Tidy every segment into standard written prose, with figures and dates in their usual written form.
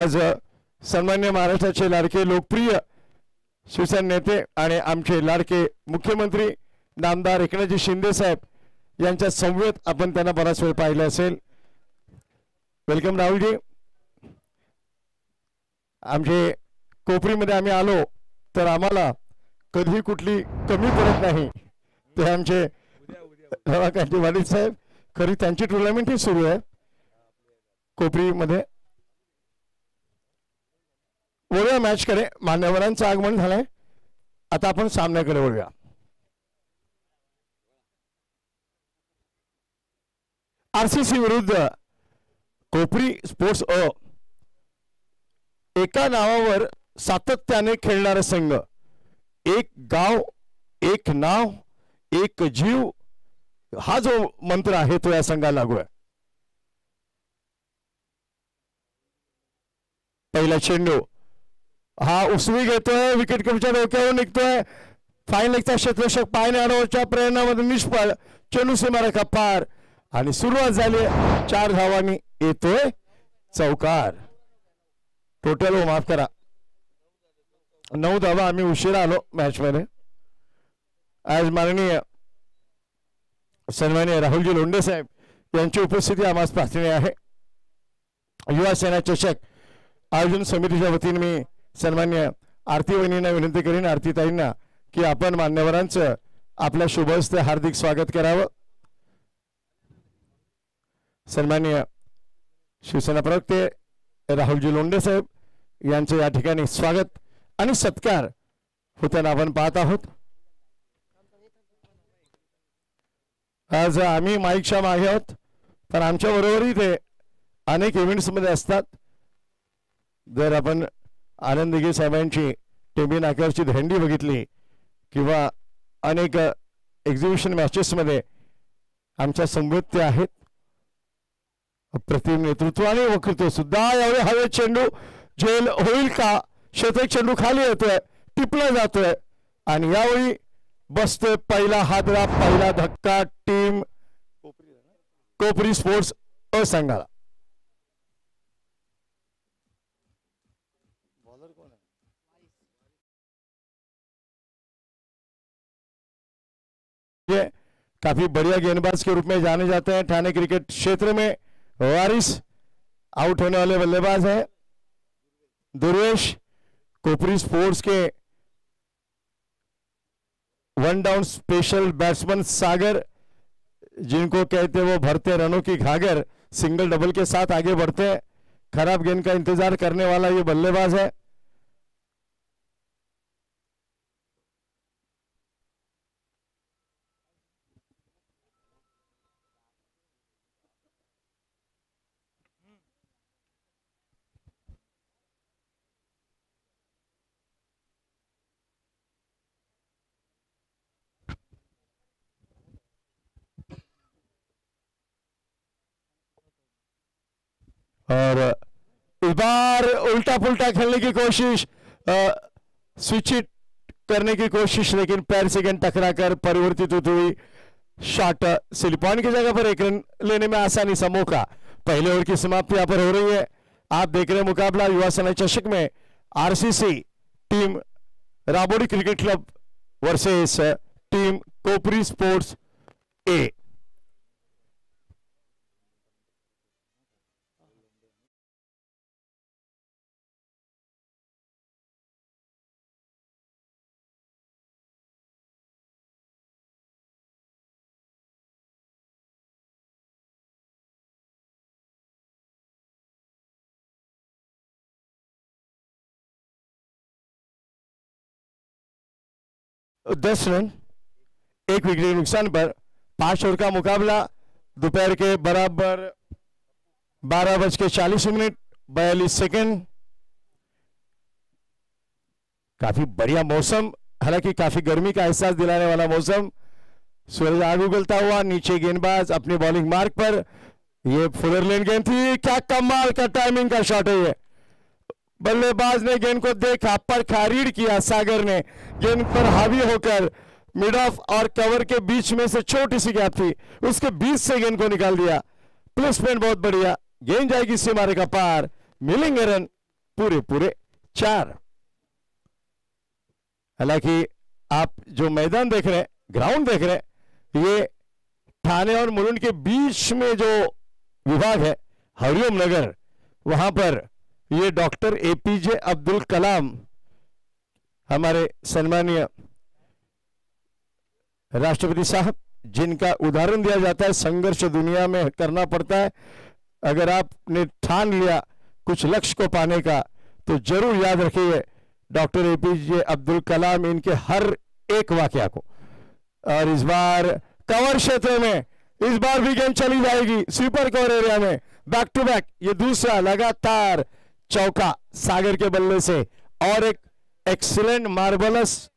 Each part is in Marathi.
आज सन्मान्य महाराष्ट्राचे लाडके लोकप्रिय शिवसेना नेते आणि आमचे लाडके मुख्यमंत्री नामदार एकनाथजी शिंदे साहेब यांच्या समवेत आपण त्यांना बराच वेळ पाहिले असेल. वेलकम राहुलजी. आमचे कोपरीमध्ये आम्ही आलो तर आम्हाला कधी कुठली कमी पडत नाही. ते आमचे रवाकांती वालीद साहेब, खरी त्यांची टुर्नामेंट ही सुरू आहे कोपरीमध्ये. वळूया मॅचकडे. मान्यवरांचं आगमन झालंय. आता आपण सामन्याकडे वळूया. आरसीसी विरुद्ध कोपरी स्पोर्ट्स अ. एका नावावर सातत्याने खेळणारा संघ. एक गाव, एक नाव, एक जीव, हा जो मंत्र आहे तो या संघाला लागू आहे. पहिला चेंडू हा उसवी घेतोय, विकेट कीपरच्या डोक्यावर निघतोय. फाईन लेगचा क्षेत्ररक्षक पायने अडवच्या प्रयत्नामध्ये निष्फळ. चेंडू सीमारेखा पार आणि सुरुवात झाली 4 धावांनी. येतोय चौकार. टोटल हो माफ करा 9 धावा. आम्ही उशिरा आलो मॅच मध्ये. आज माननीय सन्माननीय राहुलजी लोंढे साहेब यांची उपस्थिती आम्हाला प्रार्थनीय आहे. युवा सेना चषक आयोजन समितीच्या वतीने मी सन्मान्य आरती वहिनींना विनंती करीन, आरतीताईंना, की आपण मान्यवरांचं आपल्या शुभ हस्ते हार्दिक स्वागत करावं. सन्माननीय शिवसेना प्रवक्ते राहुलजी लोंढे साहेब यांचे या ठिकाणी स्वागत आणि सत्कार होताना आपण पाहत आहोत. आज आम्ही माईकच्या मागे आहोत, पण आमच्या बरोबरही ते अनेक इव्हेंट्स मध्ये असतात. जर आपण आनंद दिघे साहेबांची टेंबी नाक्यावरची धेंडी बघितली किंवा अनेक एक्झिबिशन मॅचेस मध्ये आमच्या समवेत ते आहेत. अप्रतिम नेतृत्व आणि वक्तृत्व सुद्धा. यावेळी हवे चेंडू झेल होईल का? शतक चेंडू खाली येतोय, टिपला जातोय आणि यावेळी बसतोय पहिला हादरा, पहिला धक्का टीम कोपरी स्पोर्ट्स अ संघाला. काफी बढ़िया गेंदबाज के रूप में जाने जाते हैं. ठाणे क्रिकेट क्षेत्र में वारिस आउट होने वाले बल्लेबाज हैं. दुर्वेश कोपरी स्पोर्ट्स के 1 डाउन स्पेशल बैट्समैन सागर, जिनको कहते वो भरते रनों की घागर, सिंगल डबल के साथ आगे बढ़ते हैं. खराब गेंद का इंतजार करने वाला ये बल्लेबाज है. और इस बार उल्टा पुल्टा खेलने की कोशिश, स्विच इट करने की कोशिश, लेकिन पैर से गेंद टकराकर परिवर्तित होती हुई शॉट स्लिप ऑन की जगह पर 1 रन लेने में आसानी सा मौका. पहले ओवर की समाप्ति यहाँ पर हो रही है. आप देख रहे हैं मुकाबला युवा सेना चषक में RCC team Rabodi cricket club versus team Kopri sports A. दस रन 1 विकेट के नुकसान पर 5 ओवर का मुकाबला. दोपहर के बराबर 12:40 काफी बढ़िया मौसम, हालांकि काफी गर्मी का एहसास दिलाने वाला मौसम. सूरज आग उगलता हुआ, नीचे गेंदबाज अपनी बॉलिंग मार्क पर. ये फुलर लेन गेंद थी. क्या कमाल का टाइमिंग का शॉट है ये. बल्लेबाज ने गेंद को देखा, पर खारीड़ किया. सागर ने गेंद पर हावी होकर मिड ऑफ और कवर के बीच में से छोटी सी गैप थी, उसके बीच से गेंद को निकाल दिया. प्लेसमेंट बहुत बढ़िया. गेंद जाएगी सीमारेखा पार. मिलेंगे रन पूरे पूरे 4। हालांकि आप जो मैदान देख रहे हैं, ग्राउंड देख रहे हैं, ये ठाणे और मुलुंड के बीच में जो विभाग है हरिओम नगर, वहां पर ये डॉक्टर एपीजे अब्दुल कलाम, हमारे सम्मानीय राष्ट्रपति साहब, जिनका उदाहरण दिया जाता है। संघर्ष दुनिया में करना पड़ता है। अगर आपने ठान लिया कुछ लक्ष्य को पाने का, तो जरूर याद रखिए डॉक्टर एपीजे अब्दुल कलाम, इनके हर एक वाकया को। और इस बार कवर क्षेत्र में इस बार भी गेंद चली जाएगी, स्वीपर कवर एरिया में, बैक टू बैक, ये दूसरा लगातार चौका सागर के बल्ले से, और एक excellent marvellous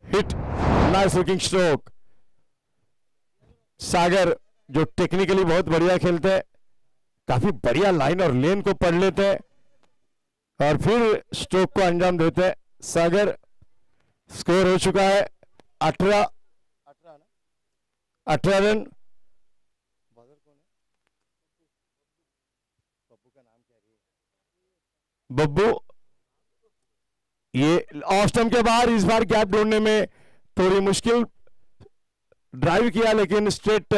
hit, nice looking stroke. Sagar जो टेक्निकली बहुत बढ़िया खेलते हैं, काफी बढ़िया लाइन और लेन को पढ़ लेते हैं और फिर स्ट्रोक को अंजाम देते हैं। सागर स्कोर हो चुका है 18 रन। बब्बू ये ऑफ स्टंप के बाहर, इस बार गैप ढूंढने में थोड़ी मुश्किल, ड्राइव किया लेकिन स्ट्रेट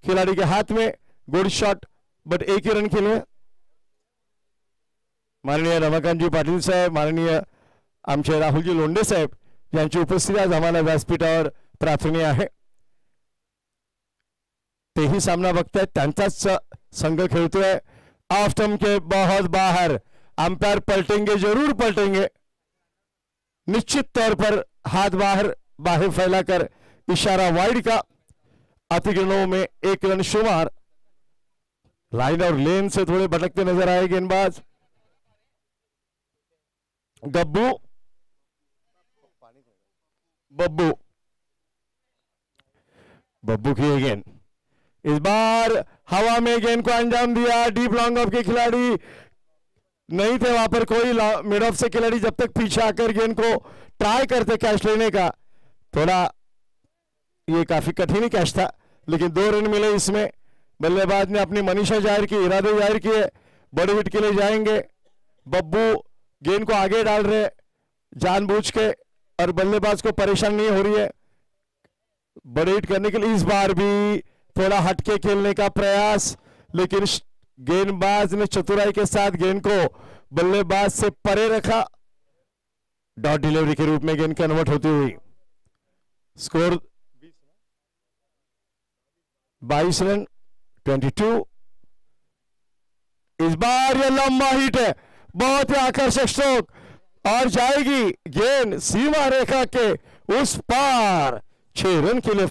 खिलाड़ी के हाथ में, गुड शॉट, बट एक ही रन खेले। माननीय रमाकांतजी पाटील साहेब, माननीय आमचे राहुलजी लोंढे साहेब यांची उपस्थिती आज आम्हाला व्यासपीठावर प्रार्थनीय आहे। तेही सामना बघतायत, त्यांचाच संघ खेळतोय। ऑफ स्टंप के बहुत बाहर, अंपायर पलटेंगे, जरूर पलटेंगे, निश्चित तौर पर हाथ बाहर फैलाकर इशारा वाइड का। अतिक्रमणों में 1 रन शुमार। लाइन और लेन से थोड़े भटकते नजर आए गेंदबाज। बब्बू की गेंद, इस बार हवा में गेंद को अंजाम दिया। डीप लॉन्ग ऑफ के खिलाड़ी नहीं थे वहां पर, कोई मिड ऑफ से खिलाड़ी जब तक पीछे आकर गेंद को ट्राई करते कैच लेने का, थोड़ा ये काफी कठिन कैच था, लेकिन 2 रन मिले इसमें। बल्लेबाज ने अपनी मनीषा जाहिर की, इरादे जाहिर किए, बड़े हिट के लिए जाएंगे। बब्बू गेंद को आगे डाल रहे जानबूझ के, और बल्लेबाज को परेशान नहीं हो रही है बड़े हिट करने के लिए। इस बार भी थोड़ा हटके खेलने का प्रयास, लेकिन गेंदबाज ने चतुराई के साथ गेंद को बल्लेबाज से परे रखा। डॉट डिलीवरी के रूप में गेंद कन्वर्ट होती हुई। Score 22 run 22। इस बार यह लंबा हिट है, बहुत ही आकर्षक स्ट्रोक, और जाएगी गेंद सीमा रेखा के उस पार। 6 रन के लिए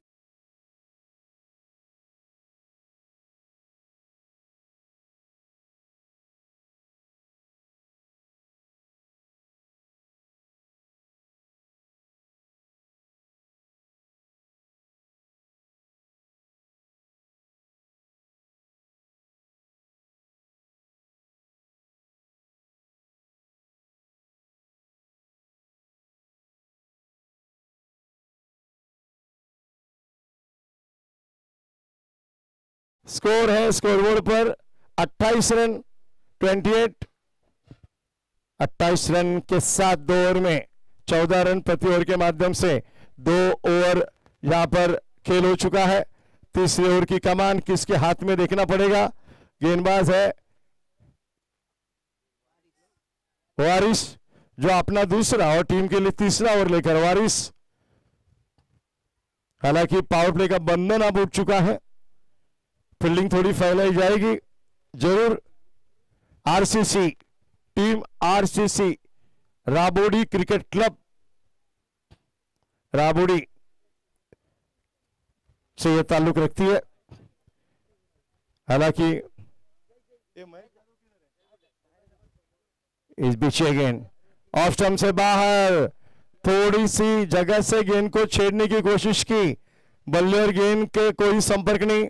स्कोर है स्कोरबोर्ड पर 28 रन 28। 28 रन के साथ 2 ओवर में 14 रन प्रति ओवर के माध्यम से 2 ओवर यहां पर खेल हो चुका है। तीसरे ओवर की कमान किसके हाथ में देखना पड़ेगा। गेंदबाज है वारिस, जो अपना दूसरा और टीम के लिए तीसरा ओवर लेकर वारिस। हालांकि पावर प्ले का बंधन अब उठ चुका है, फील्डिंग थोड़ी फैलाई जाएगी जरूर। RCC team, RCC Rabodi cricket club Rabodi से यह ताल्लुक रखती है। हालांकि इस बीच गेंद ऑफ स्टंप से बाहर, थोड़ी सी जगह से गेंद को छेड़ने की कोशिश की, बल्ले और गेंद के कोई संपर्क नहीं,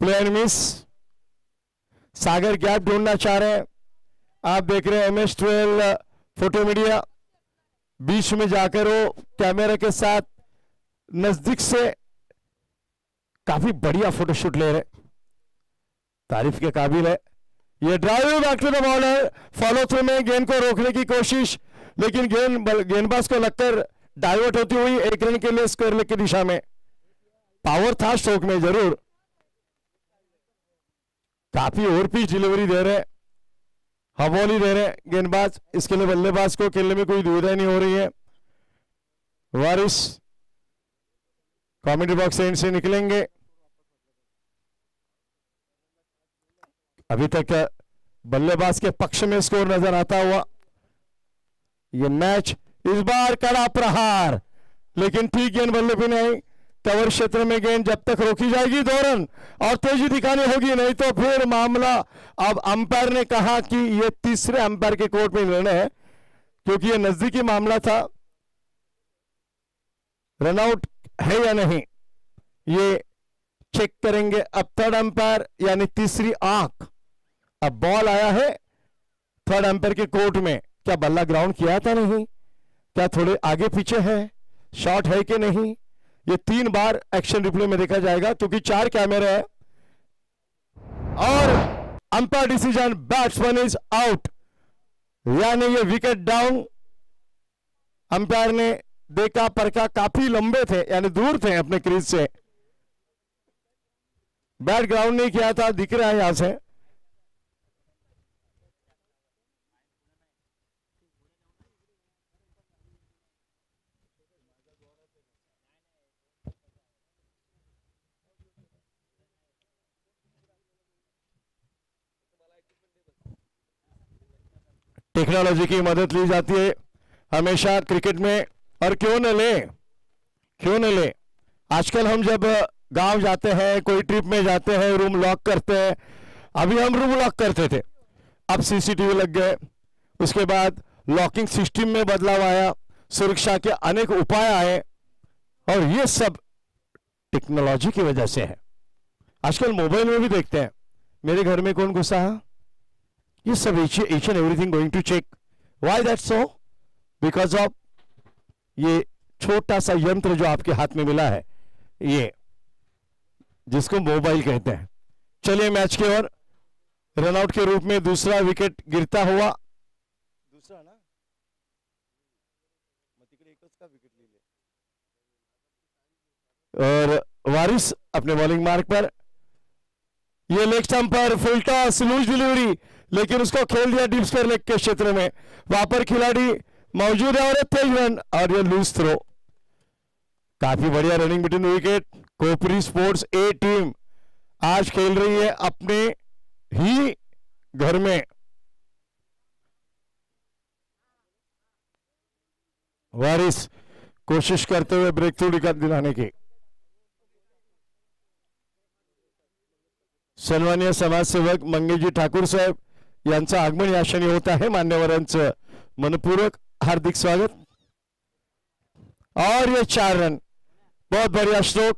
प्लेयर मिस। सागर गैप ढूंढना चाह रहे हैं। आप देख रहे हैं MS12 फोटो मीडिया, बीच में जाकर वो कैमरा के साथ नजदीक से काफी बढ़िया फोटोशूट ले रहे, तारीफ के काबिल है। ये drive back to the bowler, follow through में गेंद को रोकने की कोशिश, लेकिन गेंदबाज को लगकर डाइवर्ट होती हुई 1 रन के लिए स्क्वायर लेग की दिशा में। पावर था स्ट्रोक में जरूर, काफी ओवर पिच डिलीवरी दे रहे, हवॉली दे रहे गेंदबाज, इसके लिए बल्लेबाज को खेलने में कोई दुविधा नहीं हो रही है। वारिस कमेंट्री बॉक्स एंड से निकलेंगे। अभी तक बल्लेबाज के पक्ष में स्कोर नजर आता हुआ ये मैच। इस बार कड़ा प्रहार, लेकिन ठीक गेंद बल्ले भी नहीं, कवर क्षेत्र में गेंद जब तक रोकी जाएगी 2 रन और तेजी दिखानी होगी, नहीं तो फिर मामला। अब अंपायर ने कहा कि यह तीसरे अंपायर के कोर्ट में निर्णय है, क्योंकि यह नजदीकी मामला था। रनआउट है या नहीं ये चेक करेंगे अब थर्ड अंपायर, यानी तीसरी आंख। अब बॉल आया है थर्ड अंपायर के कोर्ट में, क्या बल्ला ग्राउंड किया था नहीं, क्या थोड़े आगे पीछे है, शॉट है कि नहीं, ये 3 बार एक्शन रिप्ले में देखा जाएगा, क्योंकि 4 कैमरे है। और umpire decision, batsman is out, यानी ये विकेट डाउन। अंपायर ने देखा परखा, काफी लंबे थे, यानी दूर थे अपने क्रीज से, बैट ग्राउंड नहीं किया था, दिख रहा है यहां से। टेक्नोलॉजी की मदद ली जाती है हमेशा क्रिकेट में, और क्यों न ले, क्यों न ले। आजकल हम जब गांव जाते हैं, कोई ट्रिप में जाते हैं, रूम लॉक करते हैं। अभी हम रूम लॉक करते थे, अब सीसीटीवी लग गए, उसके बाद लॉकिंग सिस्टम में बदलाव आया, सुरक्षा के अनेक उपाय आए, और ये सब टेक्नोलॉजी की वजह से है। आजकल मोबाइल में भी देखते हैं मेरे घर में कौन घुसा है, ये सब each and everything going to check. Why that so? Because of ये छोटा सा यंत्र जो आपके हाथ में मिला है, ये जिसको मोबाइल कहते हैं। चलिए मैच की ओर। रनआउट के रूप में दूसरा विकेट गिरता हुआ, दूसरा ना और वारिस अपने बॉलिंग मार्क पर, ये लेग स्टंप पर फुल टॉस, लूज डिलीवरी, लेकिन उसको खेल दिया डीप स्क्वायर लेग के क्षेत्र में। वहां पर खिलाड़ी मौजूद है और तेज रन, और ये लूज थ्रो। काफी बढ़िया running between wicket. Kopri sports A team आज खेल रही है अपने ही घर में। वारिस कोशिश करते हुए ब्रेक थ्रू दिलाने की। सन्मान्य समाजसेवक मंगेशजी ठाकूर साहेब यांचं आगमन या क्षणी होत आहे। मान्यवरांचं मनपूर्वक हार्दिक स्वागत। और ये 4 रन, बहुत बढ़िया स्ट्रोक।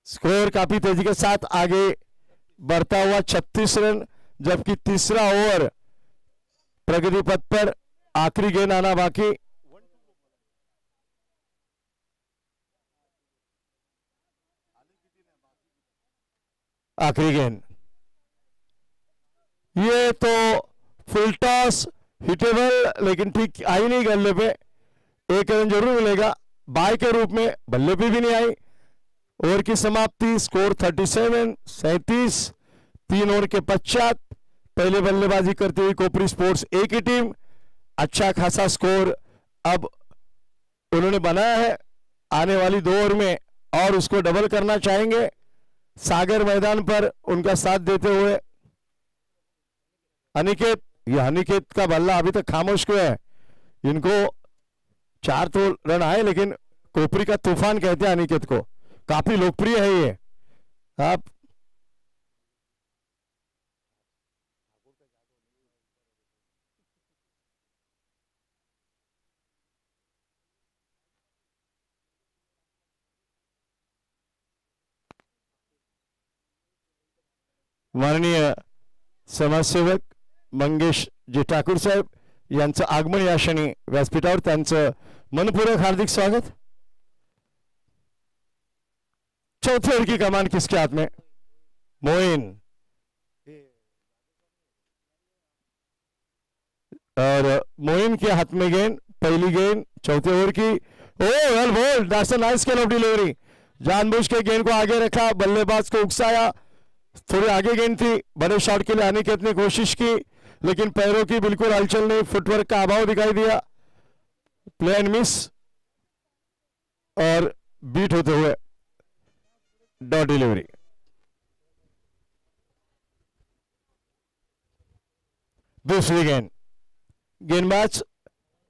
स्कोर काफी तेजी के साथ आगे बढ़ता हुआ 36 रन, जबकि तीसरा ओवर प्रगति पथ पर, आखिरी गेंद आना बाकी। आखिरी गेंद, ये तो फुल टॉस हिटेबल, लेकिन ठीक आई नहीं गल्ले पे। 1 रन जरूर मिलेगा, बाय के रूप में बल्ले पे भी नहीं आई। ओवर की समाप्ति, स्कोर 37 3 ओवर के पश्चात पहले बल्लेबाजी करती हुई कोपरी स्पोर्ट्स ए की टीम। अच्छा खासा स्कोर अब उन्होंने बनाया है आने वाली 2 ओवर में, और उसको डबल करना चाहेंगे। सागर मैदान पर उनका साथ देते हुए अनिकेत, ये अनिकेत का बल्ला अभी तक खामोश क्यों है। इनको 4 तो रन आए, लेकिन कोपरी का तूफान कहते हैं अनिकेत को, काफी लोकप्रिय है ये। आप माननीय समाजसेवक मंगेश जी ठाकूर साहेब यांचं आगमन या क्षणी व्यासपीठावर, त्यांचं मनपूर्वक हार्दिक स्वागत। चौथे ओवर की कमान किसके हाथ में? मोइन। और मोइन के हाथ में गेंद, पहली गेंद चौथे ओवर की। Oh well bowled, that's a nice scale of delivery. जानबूझ के गेंद को आगे रखा, बल्लेबाज को उकसाया, थोड़ी आगे गेंद थी, बड़े शॉट के लिए आने की अपनी कोशिश की, लेकिन पैरों की बिल्कुल हलचल नहीं, फुटवर्क का अभाव दिखाई दिया। प्ले एंड मिस और बीट होते हुए डॉट डिलीवरी। दूसरी गेंद, गेंदबाज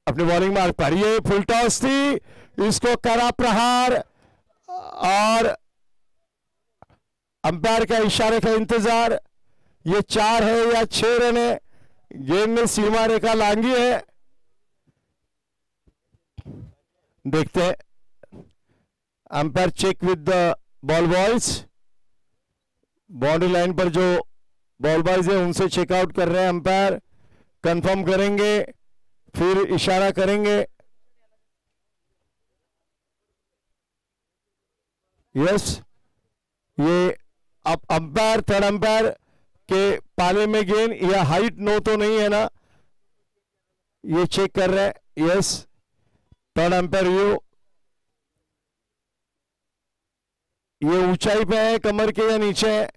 अपने बॉलिंग मार्क पर, ये फुल टॉस थी, इसको करा प्रहार और अंपायर का इशारे का इंतजार। ये 4 है या 6 रन है? गेंद में सीमा रेखा लांगी है, देखते हैं। Umpire check with the ball boys, boundary line पर जो बॉल बॉयज है उनसे चेकआउट कर रहे हैं अंपायर, कंफर्म करेंगे फिर इशारा करेंगे। यस, ये अब अंपायर, थर्ड अंपायर के पाले में गेंद या हाइट नो तो नहीं है ना, ये चेक कर रहे हैं। यस, थर्ड अंपायर व्यू, ये ऊंचाई पे है कमर के या नीचे है?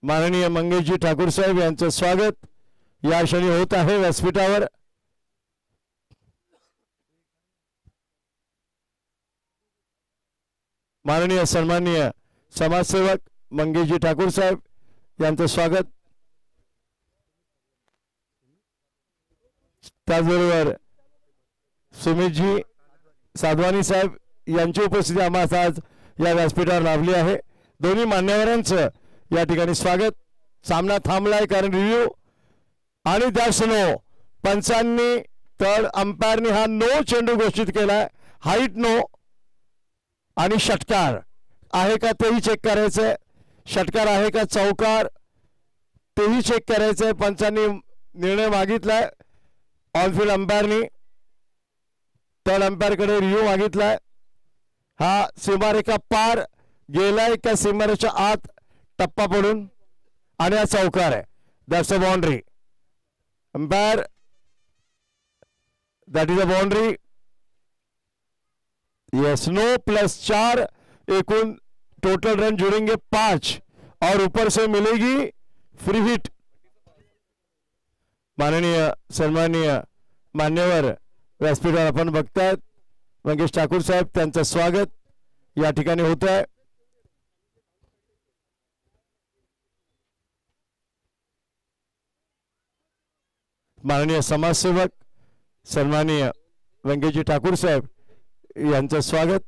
माननीय मंगेशजी ठाकूर साहेब यांचं स्वागत या क्षणी होत आहे व्यासपीठावर। माननीय सन्माननीय समाजसेवक मंगेशजी ठाकूर साहेब यांचं स्वागत। त्याचबरोबर सुमितजी साधवानी साहेब यांची उपस्थिती आम्हाला आज या व्यासपीठावर लाभली आहे। दोन्ही मान्यवरांचं या ठिकाणी स्वागत। सामना थांबलाय कारण रिव्ह्यू आणि दॅट्स नो, पंचांनी तर अंपायरने हा नो चेंडू घोषित केलाय, हाईट नो आणि षटकार आहे का तेही चेक करायचंय, षटकार आहे का चौकार तेही चेक करायचंय। पंचांनी निर्णय मागितलाय, ऑनफील्ड अंपायरनी थर्ड अंपायर कडे रिव्ह्यू मागितलाय। हा सीमारेखा पार गेलाय का सीमारेच्या आत टप्पा पडून, आणि हा चौकार आहे, that's a boundary. Umpire, that is a boundary. Yes, no plus 4, एकूण टोटल रन जुड़ेंगे 5 और ऊपर से मिलेगी फ्री हिट। माननीय सन्माननीय मान्यवर व्यासपीठावर आपण बघतायत मंगेश ठाकूर साहेब, त्यांचं स्वागत या ठिकाणी होत आहे। माननीय समाजसेवक सन्माननीय मंगेशजी ठाकूर साहेब यांचं स्वागत।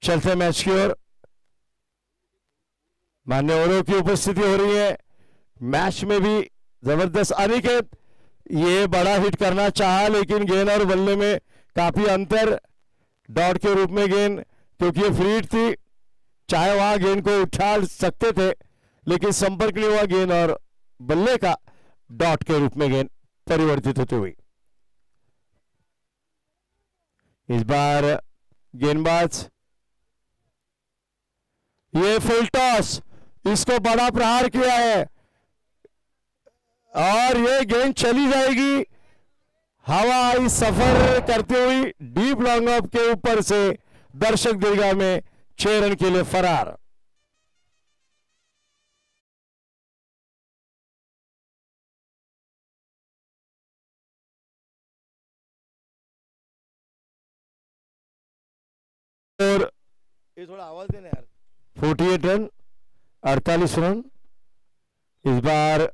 चलते मैच की ओर, मान्यवरों की उपस्थिति हो रही है। मैच में भी जबरदस्त अनिकेत, ये बड़ा हिट करना चाहा लेकिन गेंद और बल्ले में काफी अंतर, डॉट के रूप में गेंद, क्योंकि ये फ्री हिट थी, चाहे वहां गेंद को उठा सकते थे लेकिन संपर्क नहीं हुआ गेंद और बल्ले का, डॉट के रूप में गेंद परिवर्तित होती हुई। इस बार गेंदबाज, ये फुल टॉस, इसको बड़ा प्रहार किया है और ये गेंद चली जाएगी हवाई सफर करती हुई डीप लॉन्ग ऑफ के ऊपर से दर्शक दीर्घा में 6 रन के लिए फरार। और ये थोड़ा आवाज देना यार। 48 रन, 48 रन। इस बार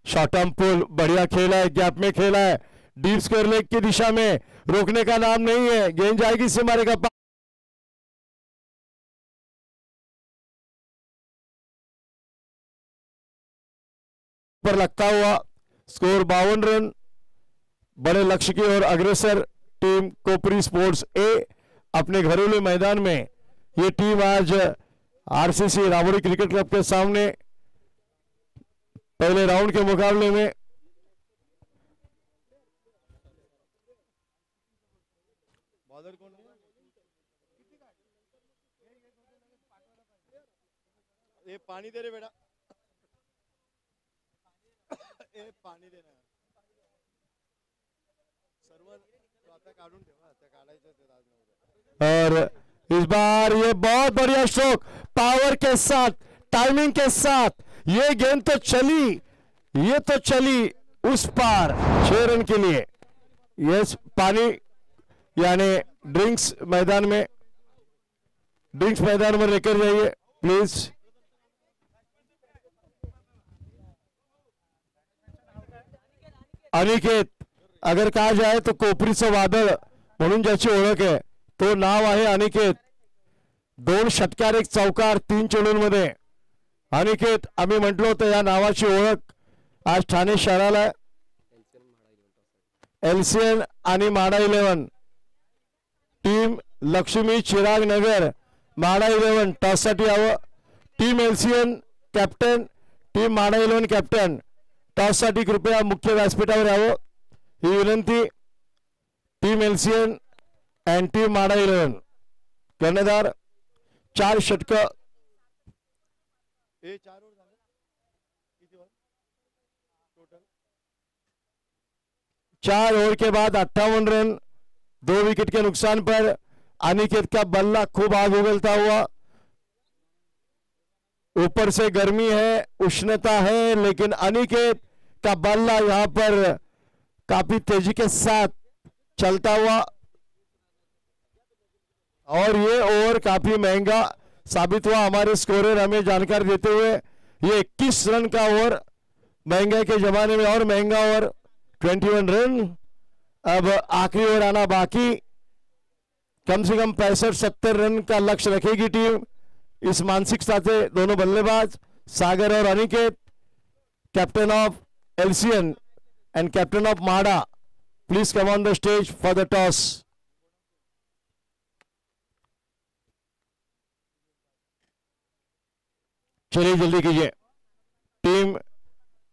शॉर्ट आर्म पुल बढ़िया खेला है, गैप में खेला है, डीप स्क्वायर लेग की दिशा में, रोकने का नाम नहीं है, गेंद जाएगी सीमारे का पर लगता हुआ। Score 52 run. बड़े लक्ष्य की ओर अग्रसर टीम कोपरी स्पोर्ट्स ए अपने घरेलू मैदान में। ये टीम आज आरसीसी रावड़ी क्रिकेट क्लब के सामने पहले राउंड के मुकाबले में ये पानी दे रे बेटा ये पाणी दे ना सर्व आता काढून ठेवा आता काढायचं ते आज और इस बार ये बहुत बढ़िया स्ट्रोक पावर के साथ टाइमिंग के साथ ये गेंद तो चली ये तो चली उस पार 6 रन के लिए यस पानी यानी ड्रिंक्स मैदान में लेकर जाइए प्लीज। अनिकेत अगर कहा जाए तो कोपरीचं वादळ म्हणून ज्याची ओळख आहे तो नाव आहे अनिकेत। 2 षटकार 1 चौकार 3 चेंडूंमध्ये अनिकेत आम्ही म्हटलो होतं या नावाची ओळख आज ठाणे शहराला एलसीएन आणि माडा 11 टीम लक्ष्मी चिराग नगर माडा 11 टॉससाठी यावं। टीम एलसीएन कॅप्टन टीम माडा 11 कॅप्टन टॉससाठी कृपया मुख्य व्यासपीठावर यावं ही विनंती। टीम एलसीएन अँड टीम माडा 11 कर्णधार 4 षटक हे 4 ओव्हर झाले किती ओव्हर टोटल 4 ओवर के बाद 58 रन 2 विकेट के नुकसान पर अनिकेत का बल्ला खूब आग उगलता हुआ। ऊपर से गर्मी है उष्णता है लेकिन अनिकेत का बल्ला यहां पर काफी तेजी के साथ चलता हुआ और ये ओवर काफी महंगा साबित हुआ। हमारे स्कोरर हमें जानकारी देते हुए ये 21 रन का ओवर महंगे के जमाने में और महंगा ओवर 21 रन। अब आखिरी ओवर आना बाकी कम से कम 65-70 रन का लक्ष्य रखेगी टीम। इस मानसिकता से दोनों बल्लेबाज सागर और Aniket captain of LCN and captain of Mada please come on the stage for the toss. चलिए जल्दी कीजिए टीम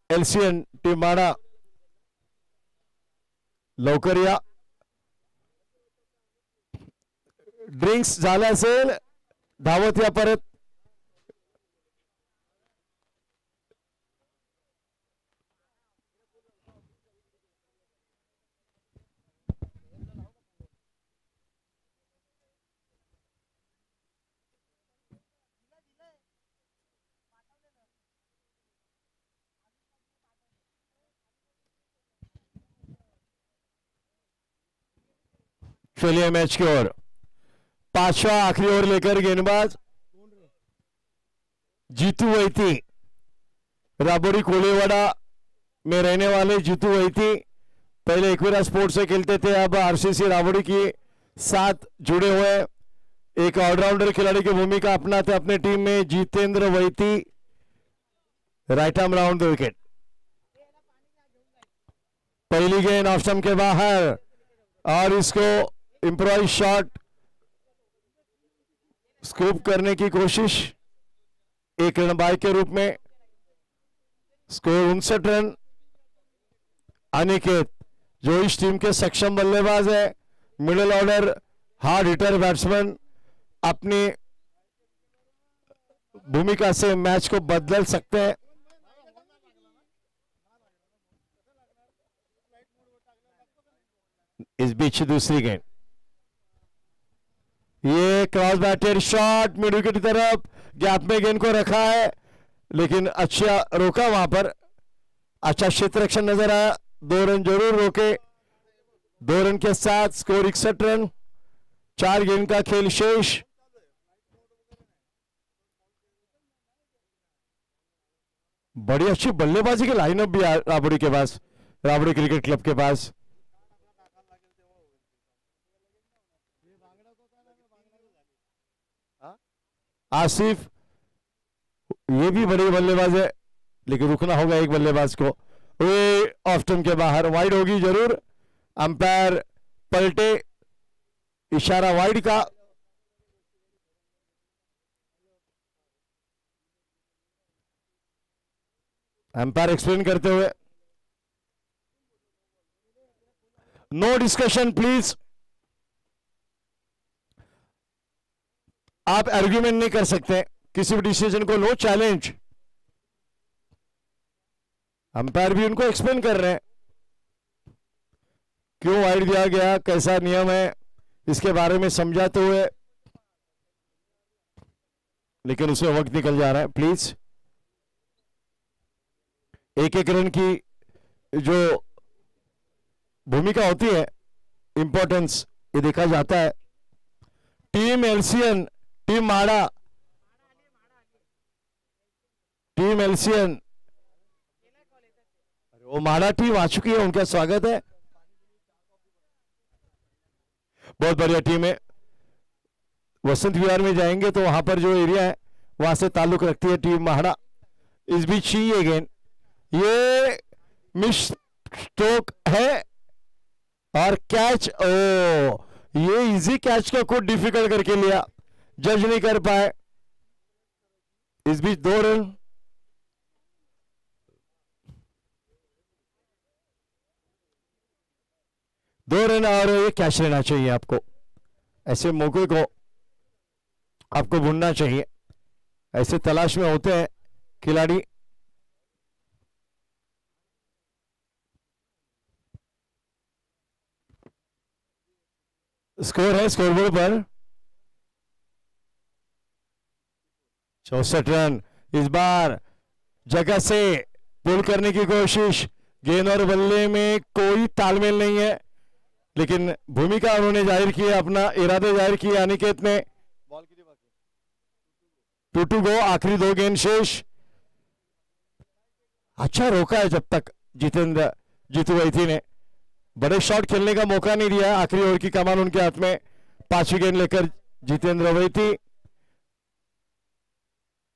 एलसीएन टीम माडा लवकर या। ड्रिंक्स झाले असेल धावत या परत। चलिए मैच की ओर 5वां आखिरी ओवर लेकर गेंदबाज जीतू वैती राबोरी कोलेवाड़ा में रहने वाले जीतू वैती पहले एकवीरा स्पोर्ट्स से खेलते थे अब आरसीसी राबोरी की साथ जुड़े हुए एक ऑलराउंडर खिलाड़ी की भूमिका अपनाते अपने टीम में Jitendra Vaiti right arm round the wicket. पहली गेंद ऑफ स्टंप के बाहर और इसको इम्प्रोवाइज शॉट स्कूप करने की कोशिश 1 रन बाय के रूप में। Score 59 run. अनिकेत जो इस टीम के सक्षम बल्लेबाज है middle order hard hitter batsman अपनी भूमिका से मैच को बदल सकते हैं। इस बीच दूसरी गेंद ये cross batted shot mid wicket की तरफ गैप में गेंद को रखा है लेकिन अच्छा रोका वहां पर अच्छा क्षेत्र रक्षण नजर आया। 2 रन जरूर रोके 2 रन के साथ स्कोर 61 रन 4 गेंद का खेल शेष। बड़ी अच्छी बल्लेबाजी की लाइनअप भी राबड़ी के पास राबड़ी क्रिकेट क्लब के पास। आसिफ ये भी बड़े बल्लेबाज है लेकिन रुकना होगा एक बल्लेबाज को। ऑफ स्टंप के बाहर वाइड होगी जरूर। अंपायर पलटे इशारा वाइड का। एम्पायर एक्सप्लेन करते हुए, नो डिस्कशन प्लीज। आप आर्ग्यूमेंट नहीं कर सकते किसी भी डिसीजन को, नो चैलेंज। अंपायर भी उनको एक्सप्लेन कर रहे हैं क्यों वाइड दिया गया, कैसा नियम है, इसके बारे में समझाते हुए, लेकिन उसमें वक्त निकल जा रहा है। प्लीज, एक एक रन की जो भूमिका होती है, इंपॉर्टेंस, ये देखा जाता है। टीम एलसीएन, टीम माड़ा, टीम एलसीएन, वो माड़ा टीम आ चुकी है, उनका स्वागत है। बहुत बढ़िया टीम है। वसंत विहार में जाएंगे तो वहां पर जो एरिया है वहां से ताल्लुक रखती है टीम महाड़ा। इस बीच ची अगेन, ये मिस स्ट्रोक है और कैच, ओ ये इजी कैच को खुद डिफिकल्ट करके लिया, जज नहीं कर पाए। इस बीच 2 रन। और ये कैच लेना चाहिए आपको, ऐसे मौके को आपको ढूंढना चाहिए, ऐसे तलाश में होते हैं खिलाड़ी। स्कोर है स्कोरबोर्ड पर 64 रन। इस बार जगह से पुल करने की कोशिश, गेंद और बल्ले में कोई तालमेल नहीं है, लेकिन भूमिका उन्होंने जाहिर की, अपना इरादे जाहिर किए अनिकेत ने। 2 गो, आखिरी 2 गेंद शेष। अच्छा रोका है जब तक जितेंद्र जीतू वैथी ने, बड़े शॉट खेलने का मौका नहीं दिया। आखिरी ओवर की कमान उनके हाथ में, 5वीं गेंद लेकर जितेंद्र वैथी।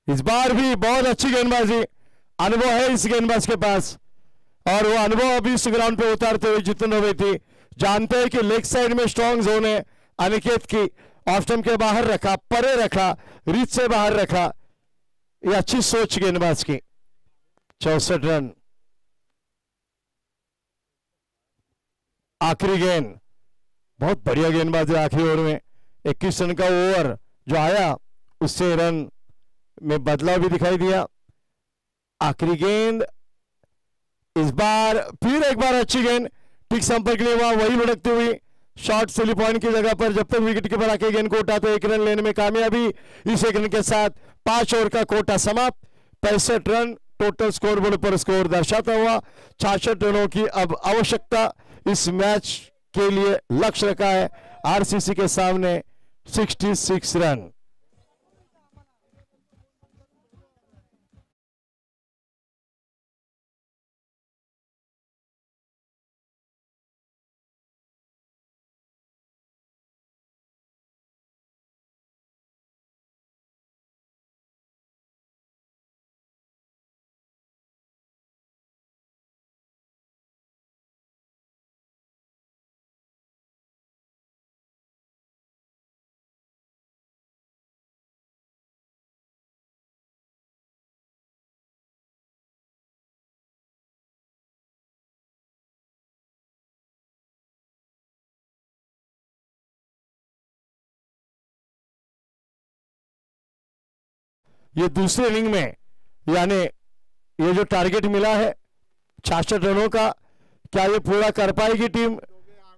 इस बार भी बहुत अच्छी गेंदबाजी, अनुभव है इस गेंदबाज के पास, और वो अनुभव अभी इस ग्राउंड पे उतारते हुए जितेंद्र वैथी जानते हैं कि लेग साइड में स्ट्रॉन्ग जोन है। अनिकेत की ऑफ स्टंप के बाहर रखा, परे रखा, रीच से बाहर रखा, ये अच्छी सोच गेंदबाज की। 64 रन। आखिरी गेंद, बहुत बढ़िया गेंदबाज है आखिरी ओवर में। 21 रन का ओवर जो आया उससे रन में बदलाव भी दिखाई दिया। आखिरी गेंद, इस बार फिर एक बार अच्छी गेंद, ठीक संपर्क लिए वहां वही लुढ़कती हुई शॉर्ट सिली पॉइंट की जगह पर, जब तक विकेट कीपर आके गेंद को उठाते 1 रन लेने में कामयाबी। इस 1 रन के साथ 5 ओवर का कोटा समाप्त। 65 रन टोटल स्कोर बोर्ड पर स्कोर दर्शाता हुआ। 66 रनों की अब आवश्यकता इस मैच के लिए लक्ष्य रखा है आरसीसी के सामने। 66 रन। ये दूसरे इनिंग में, यानी ये जो टारगेट मिला है 66 रनों का, क्या ये पूरा कर पाएगी टीम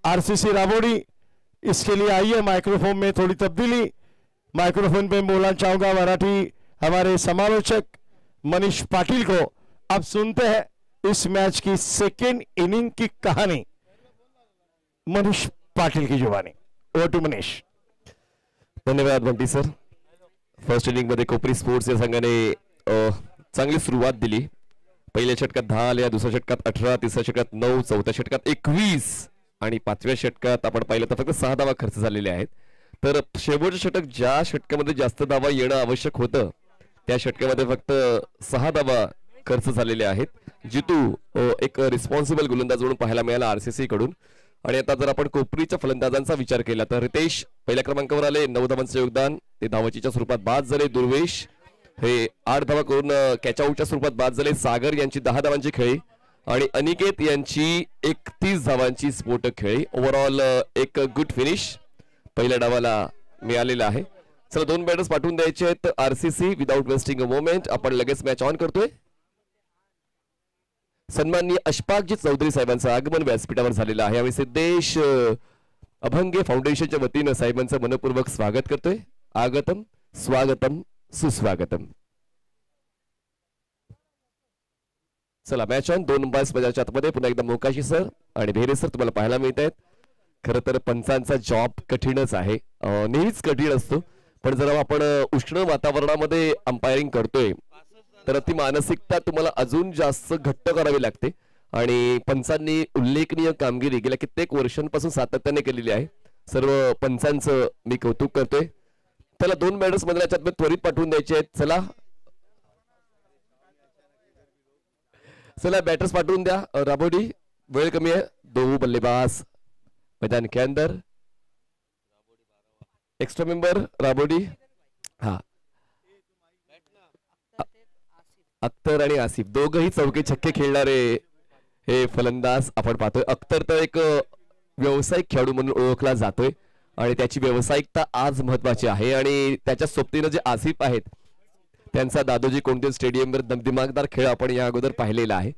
आरसीसी राबोडी? इसके लिए आई है माइक्रोफोन में थोड़ी तब्दीली। माइक्रोफोन पे बोलना चाहूंगा मराठी हमारे समालोचक मनीष पाटिल को। अब सुनते हैं इस मैच की सेकेंड इनिंग की कहानी मनीष पाटिल की जुबानी। Over to Manish. धन्यवाद बंटी सर। फर्स्ट इनिंग मध्ये कोपरी स्पोर्ट्स या संघाने चांगली सुरुवात दिली। पहिल्या षटकात 10 आल्या, दुसऱ्या षटकात 18, तिसऱ्या षटकात 9, चौथ्या षटकात 21 आणि 5व्या षटकात आपण पाहिलं तर फक्त 6 धावा खर्च झालेले आहेत। तर शेवटचं षटक ज्या षटकामध्ये जास्त धावा येणं आवश्यक होतं त्या षटकामध्ये फक्त 6 धावा खर्च झालेले आहेत। जितू एक रिस्पॉन्सिबल गोलंदाज म्हणून पाहायला मिळाला आरसीसी कडून। आणि आता जर आपण कोपरीच्या फलंदाजांचा विचार केला तर रितेश पहिल्या क्रमांकावर आले, 9 धावांचे योगदान, ते धावचीच्या स्वरूपात बाद झाले। दुर्वेश हे 8 धावा करून कॅच आउटच्या स्वरूपात बाद झाले. सागर यांची 10 धावांची खेळी आणि अनिकेत यांची 31 धावांची स्फोटक खेळी. ओव्हरऑल एक गुड फिनिश पहिल्या डावाला मिळालेला आहे. चला 2 बॅटर्स पाठवून द्यायचे आहेत RCC without wasting a moment. आपण लगेच मॅच ऑन करतोय. सन्माननीय अशफाकजी चौधरी साहेबांचं आगमन व्यासपीठावर झालेलं आहे. आम्ही सिद्धेश अभंगे फाउंडेशनच्या वतीनं साहेबांचं मनपूर्वक स्वागत करतोय. आगतम स्वागतम सुस्वागतम. चला मॅच ऑन. 2 अंपायर्स मैदानाच्या आतमध्ये पुन्हा एकदा मोकाशी सर आणि भेरे सर तुम्हाला पाहायला मिळत आहेत. खरं तर पंचांचा जॉब कठीणच आहे, नेहमीच कठीण असतो. पण जर आपण उष्ण वातावरणामध्ये अंपायरिंग करतोय तर ती मानसिकता तुम्हाला अजून जास्त घट्ट करावी लागते. आणि पंचांनी उल्लेखनीय कामगिरी गेल्या कित्येक वर्षांपासून सातत्याने केलेली आहे. सर्व पंचांचं मी कौतुक करतोय. त्याला 2 बॅटर्स मधल्या त्वरित पाठवून द्यायचे आहेत. चला बॅटर्स पाठवून द्या. राबोडी वेळ कमी आहे. 2 बल्लेबाज मैदान के अंदर. Extra member Rabodi. हा अख्तर आणि आसिफ दोघही चौके छक्के खेळणारे हे फलंदाज आपण पाहतोय. अख्तर तर एक व्यावसायिक खेळाडू म्हणून ओळखला जातोय आणि त्याची व्यावसायिकता आज महत्वाची आहे. आणि त्याच्या सोबतीनं जे आसिफ आहेत त्यांचा दादोजी कोंडदेव स्टेडियमवर दिमागदार खेळ आपण या अगोदर पाहिलेला आहे.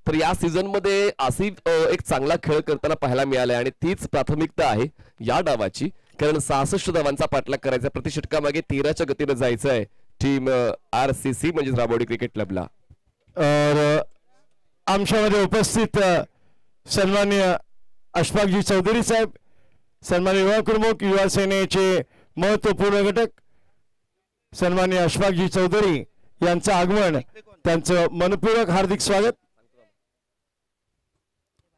तर या सीझन मध्ये आसिफ एक चांगला खेळ करताना पाहायला मिळालाय आणि तीच प्राथमिकता आहे या डावाची. कारण 66 धावांचा पाठलाग करायचा. प्रति षटकामागे 13च्या गतीनं जायचं आहे टीम आरसीसी म्हणजे राबोडी क्रिकेट क्लबला. आमच्यामध्ये उपस्थित सन्माननीय अशफाकजी चौधरी साहेब, सन्माननीय युवा प्रमुख युवा सेनेचे महत्वपूर्ण घटक सन्माननीय अशफाकजी चौधरी यांचं आगमन, त्यांचं मनपूर्वक हार्दिक स्वागत.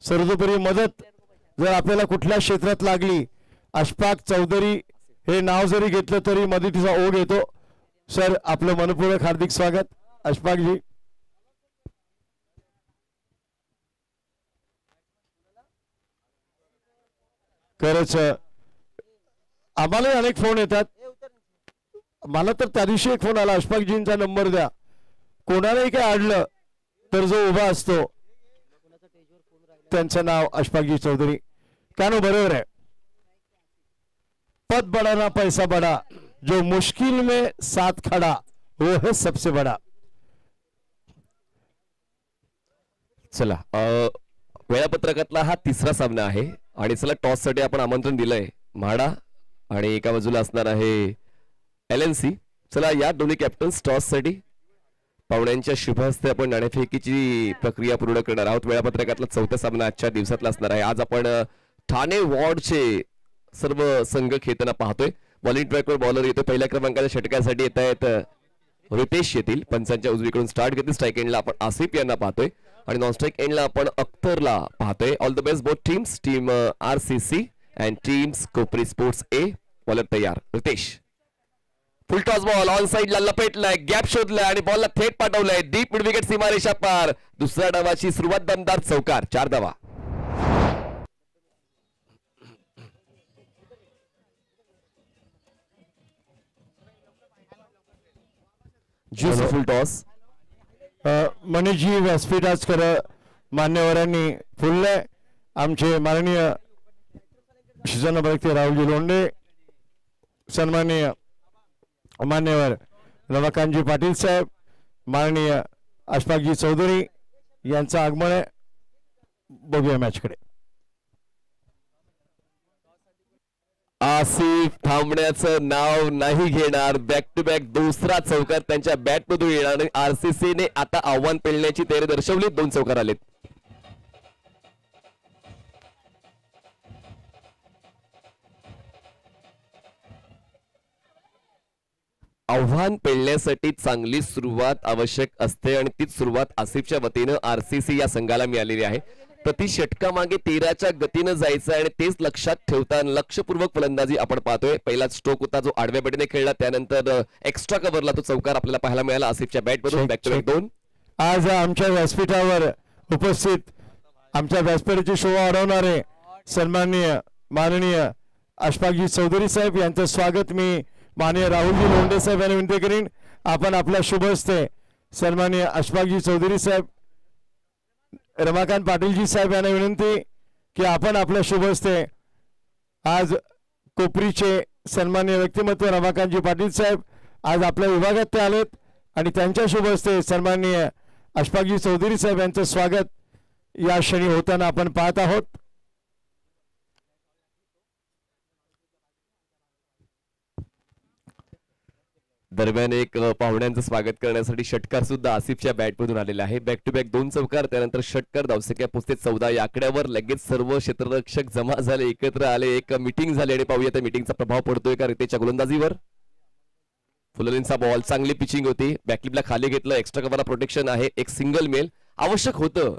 सर्वतोपरी मदत जर आपल्याला कुठल्या क्षेत्रात लागली, अशफाक चौधरी हे नाव जरी घेतलं तरी मदतीचा ओघ येतो. सर आपलं मनपूर्वक हार्दिक स्वागत. अशफाकजी खरंच आम्हाला अनेक फोन येतात. मला तर त्या दिवशी एक फोन आला, अशफाकजींचा नंबर द्या. कोणालाही काय अडलं तर जो उभा असतो त्यांचं नाव अशफाकजी चौधरी. कानो बरोबर आहे. पद बड़ा ना पैसा बड़ा, जो मुश्किल में साथ खड़ा वो है सबसे बड़ा. चला वेळापत्रकातला हा 3रा सामना आहे आणि चला टॉस साठी आपण आमंत्रण दिलंय म्हाडा आणि एका बाजूला असणार आहे LNC. चला या दोन्ही कॅप्टन्स टॉस साठी पाहुण्यांच्या शुभ हस्ते आपण नाणेफेकीची प्रक्रिया पूर्ण करणार आहोत. वेळापत्रकातला 4था सामना आजच्या दिवसातला असणार आहे. आज आपण ठाणे वॉर्डचे सर्व संघ खेळताना पाहतोय. बॉलिंग ट्रॅकवर बॉलर येतो. पहिल्या क्रमांकाच्या षटकासाठी येत आहेत रितेश येतील. पंचांच्या उजवीकडून स्टार्ट घेतील. स्ट्राईक एंडला आपण आसिफ यांना पाहतोय आणि नॉन स्ट्राईक एंडला आपण अख्तरला पाहतोय. All the best both teams, team RCC and teams Kopri sports A. Bowler तयार Ritesh. Full toss ball on साइडला लपेटलाय, गॅप शोधलाय आणि बॉलला थेट पाठवलाय डीप मिड विकेट सीमारेषा पार. दुसऱ्या डावाची सुरुवात दमदार चौकार. 4 धावा. फुल टॉस मनीषजी व्यासपीठ आज खरं मान्यवरांनी फुललंय. आमचे माननीय शिवसेना राहुलजी लोंढे, सन्माननीय मान्यवर रमाकांतजी पाटील साहेब, माननीय अशफाकजी चौधरी यांचं आगमन आहे. बघूया मॅचकडे. आसिफ थांबण्याचं नाव नाही घेणार. बॅक टू बॅक दुसरा चौकार त्यांच्या बॅटमधून येणार आणि आरसीसीने आता आव्हान पेलण्याची तयारी दर्शवली. 2 चौकार आलेत. आव्हान पेलण्यासाठी चांगली सुरुवात आवश्यक असते आणि तीच सुरुवात आसिफच्या वतीनं आरसीसी या संघाला मिळालेली आहे. प्रति षटकामागे 13च्या गतीनं जायचं आणि तेच लक्षात ठेवता लक्षपूर्वक फलंदाजी आपण पाहतोय. पहिला स्ट्रोक होता जो आडव्या बॅटीने खेळला, त्यानंतर एक्स्ट्रा कव्हरला तो चौकार आपल्याला पाहायला मिळाला आसिफच्या बॅटमधून. Back to back 2. आज आमच्या व्यासपीठावर उपस्थित आमच्या व्यासपीठाची शोभा वाढवणारे सन्माननीय माननीय अशफाकजी चौधरी साहेब यांचं स्वागत मी माननीय राहुलजी लोंढे साहेब यांना विनंती करीन. आपण आपल्या शुभ हस्ते सन्माननीय अशफाकजी चौधरी साहेब, रमाकांत पाटीलजी साहेब यांना विनंती की आपण आपल्या शुभ हस्ते आज कोपरीचे सन्माननीय व्यक्तिमत्व रमाकांतजी पाटील साहेब आज आपल्या विभागात ते आलेत आणि त्यांच्या शुभ हस्ते सन्माननीय अशफाकजी चौधरी साहेब यांचं स्वागत या क्षणी होताना आपण पाहत आहोत. दरम्यान एक पाहुण्यांचं स्वागत करण्यासाठी षटकार सुद्धा आसिफच्या बॅटमधून आलेला आहे. बॅक टू बॅक 2 चौकार, त्यानंतर षटकार, धावसंख्या पोहोचते 14 या आकड्यावर. लगेच सर्व क्षेत्ररक्षक जमा झाले, एकत्र आले, एक मीटिंग झाली आणि पाहूया त्या मीटिंगचा प्रभाव पडतोय का रितेशच्या गोलंदाजीवर. फुललेनचा बॉल, चांगली पिचिंग होती, बॅकलिपला खाली घेतलं, एक्स्ट्रा कव्हरला प्रोटेक्शन आहे, एक सिंगल मेल आवश्यक होतं.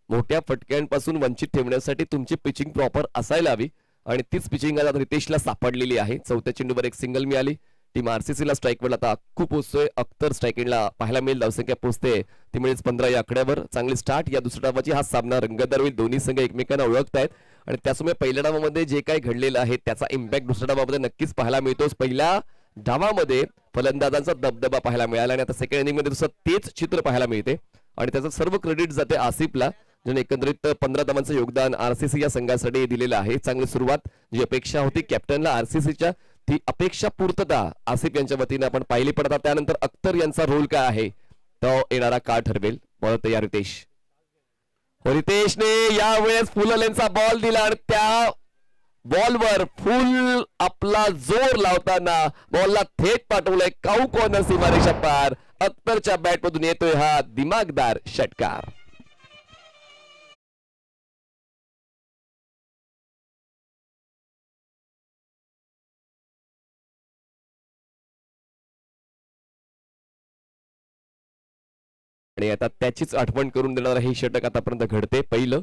मोठ्या फटक्यांपासून वंचित ठेवण्यासाठी तुमची पिचिंग प्रॉपर असायला हवी आणि तीच पिचिंग आता रितेशला सापडलेली आहे. चौथ्या चेंडूवर एक सिंगल मिळाली. टीम आरसीसी ला स्ट्राईक वर आता खूप पोहोचतोय. अख्तर स्ट्राईकिंगला पाहायला मिळेल, धावसंख्या पोहोचते ती मिळेल 15 या आकड्यावर. चांगली स्टार्ट या दुसऱ्या डावाची. हा सामना रंगतदार होईल, दोन्ही संघ एकमेकांना ओळखतायत आणि त्यासमोर पहिल्या डावामध्ये जे काही घडलेलं आहे त्याचा इम्पॅक्ट दुसऱ्या डावामध्ये नक्कीच पाहायला मिळतोच. पहिल्या डावामध्ये फलंदाजांचा दबदबा पाहायला मिळाला आणि आता सेकंड इनिंग मध्ये दुसरं तेच चित्र पाहायला मिळते आणि त्याचं सर्व क्रेडिट जाते आसिफला, ज्याने एकंदरीत 15 धावांचं योगदान आरसीसी या संघासाठी दिलेलं आहे. चांगली सुरुवात, जी अपेक्षा होती कॅप्टनला आरसीसीच्या, ती अपेक्षा पूर्तता आसिफ यांच्या वतीने आपण पाहिली. पडतात त्यानंतर अख्तर यांचा रोल काय आहे तो येणारा काळ ठरवेल. बॉल तयार रितेश. रितेशने यावेळेस फुललेनचा बॉल दिला आणि त्या बॉलवर फुल आपला जोर लावताना बॉलला थेट पाठवलंय काऊ कॉर्नर सीमारेषा पार. अख्तरच्या बॅटमधून येतोय हा दिमागदार षटकार. आणि आता त्याचीच आठवण करून देणार हे षटक आतापर्यंत घडते. पहिलं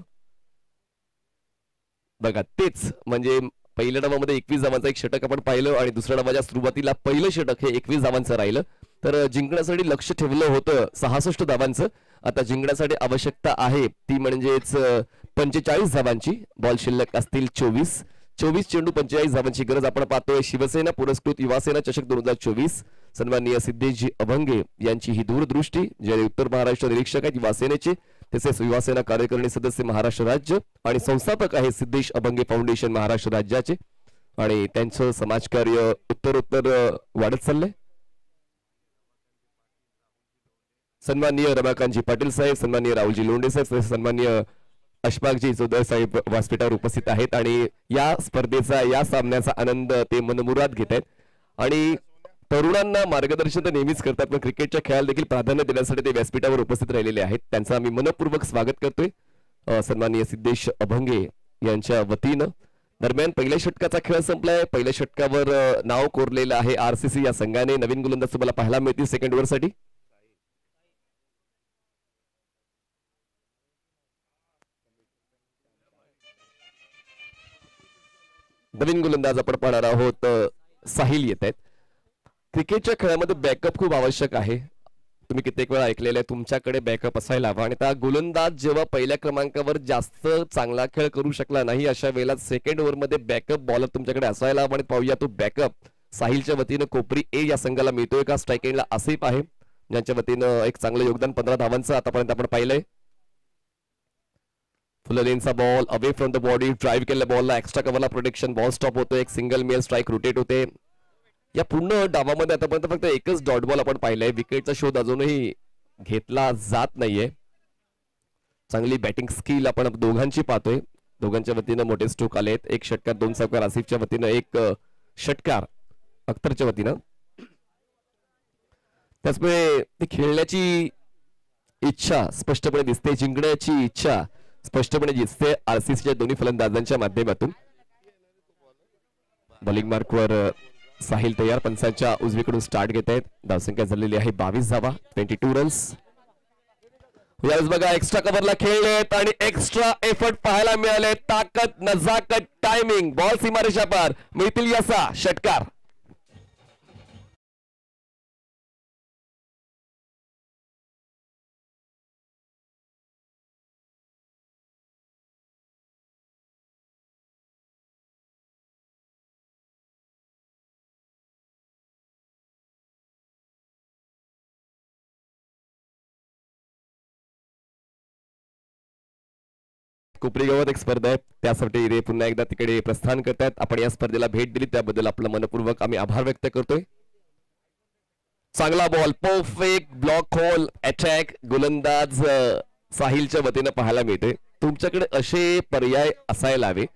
बघा तेच, म्हणजे पहिल्या डावामध्ये 21 धावांचं एक षटक आपण पाहिलं आणि दुसऱ्या डावाच्या सुरुवातीला पहिलं षटक हे 21 धावांचं राहिलं. तर जिंकण्यासाठी लक्ष ठेवलं होतं 66 धावांचं. आता जिंकण्यासाठी आवश्यकता आहे ती म्हणजेच 45 धावांची. बॉल शिल्लक असतील 24 चेंडू 45 धावांची गरज आपण पाहतोय. शिवसेना पुरस्कृत युवासेना चषक 2024 सन्माननीय सिद्धेशजी अभंगे यांची ही दूरदृष्टी, जे उत्तर महाराष्ट्र निरीक्षक आहेत युवासेनेचे, तसेच युवासेना कार्यकारिणी सदस्य महाराष्ट्र राज्य आणि संस्थापक आहे सिद्धेश अभंगे फाउंडेशन महाराष्ट्र राज्याचे आणि त्यांचं समाजकार्य उत्तरोत्तर वाढत चाललंय. सन्माननीय रमाकांतजी पाटील साहेब, सन्माननीय राहुलजी लोंढे साहेब, सन्माननीय अशफाकजी चौधरी साहेब व्यासपीठावर उपस्थित आहेत आणि या स्पर्धेचा, या सामन्याचा आनंद ते मनमुराद घेत आहेत. आणि तरुणांना मार्गदर्शन तर नेहमीच करतात, पण क्रिकेटच्या खेळाला देखील प्राधान्य देण्यासाठी ते व्यासपीठावर उपस्थित राहिलेले आहेत. त्यांचं आम्ही मनपूर्वक स्वागत करतोय सन्माननीय सिद्धेश अभंगे यांच्या वतीनं. दरम्यान पहिल्या षटकाचा खेळ संपलाय. पहिल्या षटकावर नाव कोरलेलं आहे आरसीसी या संघाने. नवीन गोलंदाज तुम्हाला पाहायला मिळतील सेकंड ओव्हर साठी. नवीन गोलंदाज आपण पाहणार आहोत साहिल येत आहेत. क्रिकेटच्या खेळामध्ये बॅकअप खूप आवश्यक आहे. तुम्ही कित्येक वेळा ऐकलेलं आहे तुमच्याकडे बॅकअप असायला हवा आणि त्या गोलंदाज जेव्हा पहिल्या क्रमांकावर जास्त चांगला खेळ करू शकला नाही अशा वेळेला सेकंड ओव्हर मध्ये बॅकअप बॉलर तुमच्याकडे असायला हवा. आणि पाहूया तो बॅकअप साहिलच्या वतीनं कोपरी ए या संघाला मिळतोय का. स्ट्राईक एंडला आसिफ आहे, ज्यांच्या वतीनं एक चांगलं योगदान 15 धावांचं आतापर्यंत आपण पाहिलंय. फुललेनचा ball away from the body, drive केलेल्या बॉलला एक्स्ट्रा कव्हरला प्रोटेक्शन, बॉल स्टॉप होतो, एक सिंगल मेल स्ट्राईक रोटेट होते. या पूर्ण डावामध्ये आतापर्यंत फक्त एकच डॉट बॉल आपण पाहिलाय. विकेटचा शोध अजूनही घेतला जात नाहीये. चांगली बॅटिंग स्किल आपण दोघांची पाहतोय. दोघांच्या वतीनं मोठे स्ट्रोक आलेत. एक षटकार 2 चौकार आसिफच्या वतीनं, एक षटकार अख्तरच्या वतीनं. त्याचमुळे ती खेळण्याची इच्छा स्पष्टपणे दिसते, जिंकण्याची इच्छा स्पष्टपणे दिसते आरसीसीच्या दोन्ही फलंदाजांच्या माध्यमातून. बॉलिंग मार्कवर साहिल तयार, पंचांच्या उजवीकडून स्टार्ट घेत आहेत. धावसंख्या झालेली आहे 22 धावा, 22 रन्स. यावेळेस बघा एक्स्ट्रा कव्हरला खेळलेत आणि एक्स्ट्रा एफर्ट पाहायला मिळाले. ताकद, नजाकत, टायमिंग, बॉल सीमारेषा पार, मिळतील असा षटकार. कोपरी गावात एक स्पर्धा आहे, त्यासाठी ते पुन्हा एकदा तिकडे प्रस्थान करतायत. आपण या स्पर्धेला भेट दिली त्याबद्दल आपलं मनपूर्वक आम्ही आभार व्यक्त करतोय. चांगला ball, perfect block whole attack गोलंदाज साहिलच्या वतीनं पाहायला मिळते. तुमच्याकडे असे पर्याय असायला हवे.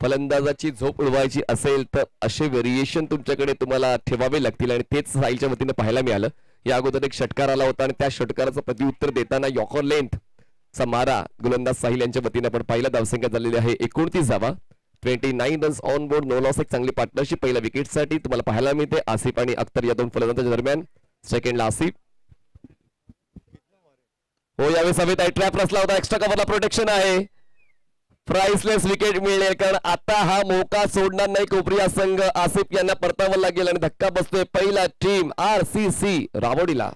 फलंदाजाची झोप उडवायची असेल तर असे व्हेरिएशन तुमच्याकडे तुम्हाला ठेवावे लागतील आणि तेच साहिलच्या वतीनं पाहायला मिळालं. या अगोदर एक षटकार आला होता आणि त्या षटकाराचं प्रत्युत्तर देताना यॉर्कर लेंथ चा मारा गोलंदाज साहिल यांच्या वतीने आपण पहिला धावसंख्या झालेली आहे 29 धावा, 29 runs on board, no loss. एक चांगली पार्टनरशिप पहिल्या विकेटसाठी तुम्हाला पाहायला मिळते. आसिफ आणि अख्तर या दोन फलंदाजांच्या दरम्यान. सेकंडला आसिफ. हो, यावेळेस हवेत ट्रॅप रचला होता, एक्स्ट्रा कव्हरला प्रोटेक्शन आहे. प्राइसलेस विकेट मिळेल कारण आता हा मौका सोडणार नाही कोपरिया संघ. आसिफ यांना परतावं लागेल आणि धक्का बसतोय पहिला टीम RCC रावडीला.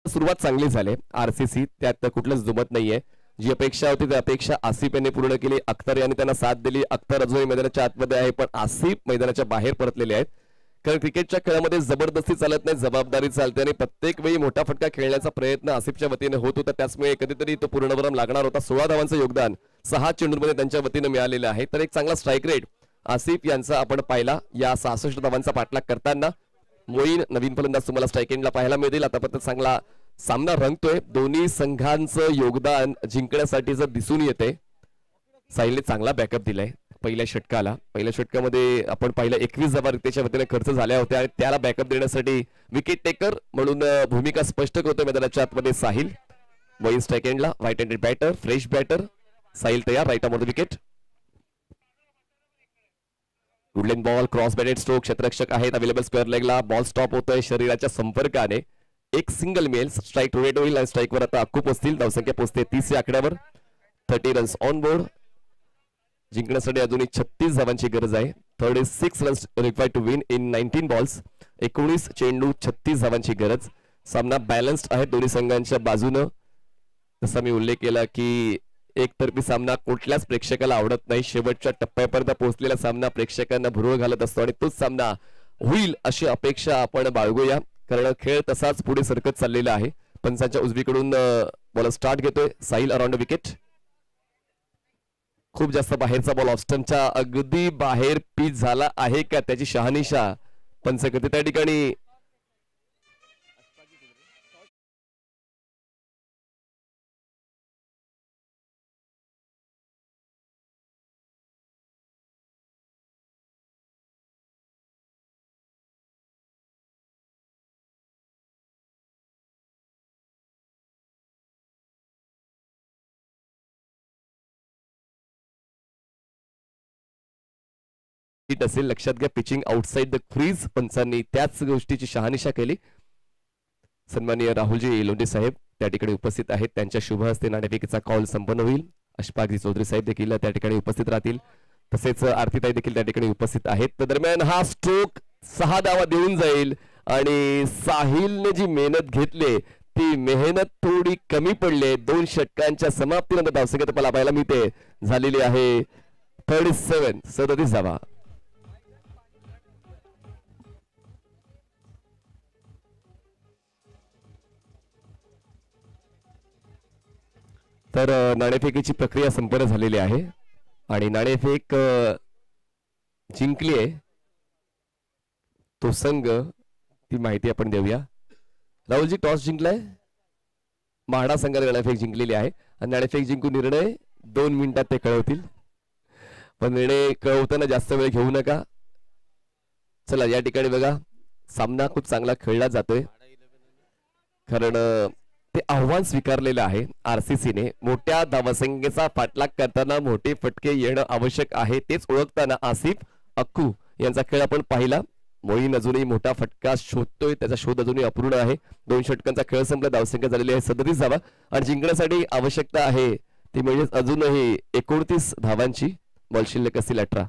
सुरुवात चांगली झाली RCC, त्यात कुठलंच जुमत नाहीये. जी अपेक्षा होती ती अपेक्षा आसिफ यांनी पूर्ण केली. अख्तर यांनी त्यांना साथ दिली. अख्तर अजूनही मैदानाच्या आतमध्ये आहे पण आसिफ मैदानाच्या बाहेर परतलेले आहेत. कारण क्रिकेटच्या खेळामध्ये जबरदस्ती चालत नाही, जबाबदारी चालते आणि प्रत्येक वेळी मोठा फटका खेळण्याचा प्रयत्न आसिफच्या वतीने होत होता. त्याचमुळे कधीतरी तो पूर्णविराम लागणार होता. 16 धावांचं योगदान 6 चेंडूंमध्ये त्यांच्या वतीने मिळालेलं आहे. तर एक चांगला स्ट्राईक रेट आसिफ यांचा आपण पाहिला या 66 धावांचा पाठलाग करताना. मोईन नवीन फलंदाज तुम्हाला स्ट्राईक एंडला पाहायला मिळतील. आतापर्यंत चांगला सामना रंगतोय. दोन्ही संघांचं योगदान जिंकण्यासाठी जर दिसून येते. साहिलने चांगला बॅकअप दिलाय पहिल्या षटकाला. पहिल्या षटकामध्ये आपण पाहिलं 21 धावा त्याच्या वतीने खर्च झाल्या होत्या आणि त्याला बॅकअप देण्यासाठी विकेट टेकर म्हणून भूमिका स्पष्ट करतोय मैदानाच्या आतमध्ये साहिल. मोईन स्ट्राईक एंडला, right handed batter, fresh batter. Sahil तयार, right arm wicket. Good length ball, cross batted stroke, क्षेत्ररक्षक आहेत अवेलेबल स्क्वेअर लेगला. बॉल स्टॉप होतोय शरीराच्या संपर्काने. एक सिंगल मेल, स्ट्राईक रोटेट होईल आणि स्ट्राईकवर आता अक्कू पोचतील. धावसंख्या पोचते 30 या आकड्यावर. 30 रन्स ऑन बोर्ड. जिंकण्यासाठी अजूनही 36 धावांची गरज आहे. 36 runs required to win in 19 balls. 19 चेंडू 36 धावांची गरज. सामना बॅलन्स्ड आहे दोन्ही संघांच्या बाजूनं. जसा मी उल्लेख केला की एकतर्फी सामना कुठल्याच प्रेक्षकाला आवडत नाही. शेवटच्या टप्प्यापर्यंत पोहोचलेला सामना प्रेक्षकांना भुरळ घालत असतो आणि तोच सामना होईल अशी अपेक्षा आपण बाळगूया. कारण खेळ तसाच पुढे सरकत चाललेला आहे. पंचांच्या उजवीकडून बॉल स्टार्ट घेतोय साहिल अराउंड विकेट. खूप जास्त बाहेरचा बॉल ऑफस्टंपच्या अगदी बाहेर पिच झाला आहे का त्याची शहानिशा पंच करते त्या ठिकाणी. असेल लक्षात घ्या. पिचिंग आउटसाइड द क्रीज पंचांनी त्याच गोष्टीची शहानिशा केली. सन्माननीय राहुलजी लोंढे साहेब त्या ठिकाणी उपस्थित आहेत. त्यांच्या शुभ हस्ते नाणेफेकीचा कॉल संपन्न होईल. अशफाकजी चौधरी साहेब देखील त्या ठिकाणी उपस्थित राहतील. तसेच आरतीताई देखील त्या ठिकाणी उपस्थित आहेत. तर दरम्यान हा स्ट्रोक 6 धावा देऊन जाईल आणि साहिलने जी मेहनत घेतली ती मेहनत थोडी कमी पडली. 2 षटकांच्या समाप्तीनंतर धावसंख्या तुम्हाला पाहायला मिळते झालेली आहे 37 धावा. तर नाणेफेकीची प्रक्रिया संपन्न झालेली आहे आणि नाणेफेक जिंकली आहे तो संघ. ती माहिती आपण देऊया. राहुलजी टॉस जिंकलाय. म्हाडा संघाने नाणेफेक जिंकलेली आहे आणि नाणेफेक जिंकून निर्णय 2 मिनिटात ते कळवतील. पण निर्णय कळवताना जास्त वेळ घेऊ नका. चला या ठिकाणी बघा सामना खूप चांगला खेळला जातोय. कारण ते आव्हान स्वीकारलेलं आहे RCCने. मोठ्या धावसंख्येचा पाठलाग करताना मोठे फटके येणं आवश्यक आहे. तेच ओळखताना आसिफ अक्कू यांचा खेळ आपण पाहिला. मोईन अजूनही मोठा फटका शोधतोय, त्याचा शोध अजूनही अपूर्ण आहे. 2 षटकांचा खेळ संपला. धावसंख्या झालेली आहे 37 धावा आणि जिंकण्यासाठी आवश्यकता आहे ती म्हणजे अजूनही 29 धावांची. बॉल शिल्लक असतील 18.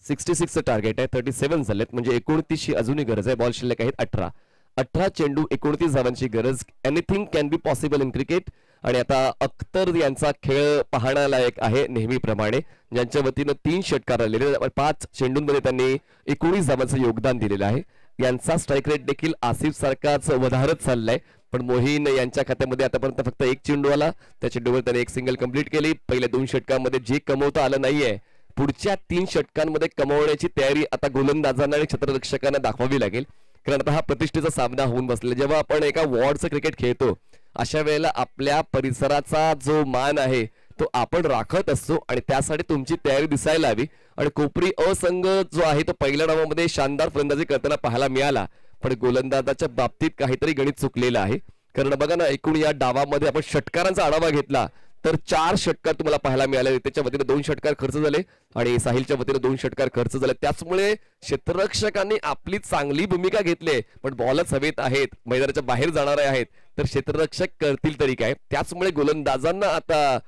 66 टार्गेट आहे. 37 झालेत म्हणजे 29ची अजूनही गरज आहे. बॉल शिल्लक आहेत 18. 18 चेंडू 29 धावांची गरज. Anything can be possible in cricket. आणि आता अख्तर यांचा खेळ पाहण्यालायक आहे नेहमीप्रमाणे, ज्यांच्या वतीनं 3 षटकार आलेले, 5 चेंडूंमध्ये त्यांनी 19 धावांचं योगदान दिलेलं आहे. यांचा स्ट्राईक रेट देखील आसिफ सारखाच वधारत चाललाय. पण मोहीन यांच्या खात्यामध्ये आतापर्यंत फक्त 1 चेंडू आला. त्या चेंडूवर त्याने 1 सिंगल कंप्लीट केली. पहिल्या 2 षटकांमध्ये जे कमवता आलं नाहीये, पुढच्या 3 षटकांमध्ये कमवण्याची तयारी आता गोलंदाजांना आणि क्षेत्ररक्षकांना दाखवावी लागेल. कारण आता हा प्रतिष्ठेचा सामना होऊन बसलेला. जेव्हा आपण एका वॉर्डचं क्रिकेट खेळतो अशा वेळेला आपल्या परिसराचा जो मान आहे तो आपण राखत असतो आणि त्यासाठी तुमची तयारी दिसायला हवी. आणि कोपरी असंघ जो आहे तो पहिल्या डावामध्ये शानदार फलंदाजी करताना पाहायला मिळाला, पण गोलंदाजाच्या बाबतीत काहीतरी गणित चुकलेलं आहे. कारण बघा ना, एकूण या डावामध्ये आपण षटकारांचा आढावा घेतला तर 4 षटकार तुम्हाला पाहायला मिळाले. त्याच्या वतीने 2 षटकार खर्च झाले आणि साहिलच्या वतीने 2 षटकार खर्च झाले. त्याचमुळे क्षेत्ररक्षकांनी आपली चांगली भूमिका घेतली, पण बॉलच हवेत आहेत, मैदानाच्या बाहेर जाणारे आहेत, तर क्षेत्ररक्षक करतील तरी काय. त्याचमुळे गोलंदाजांना आता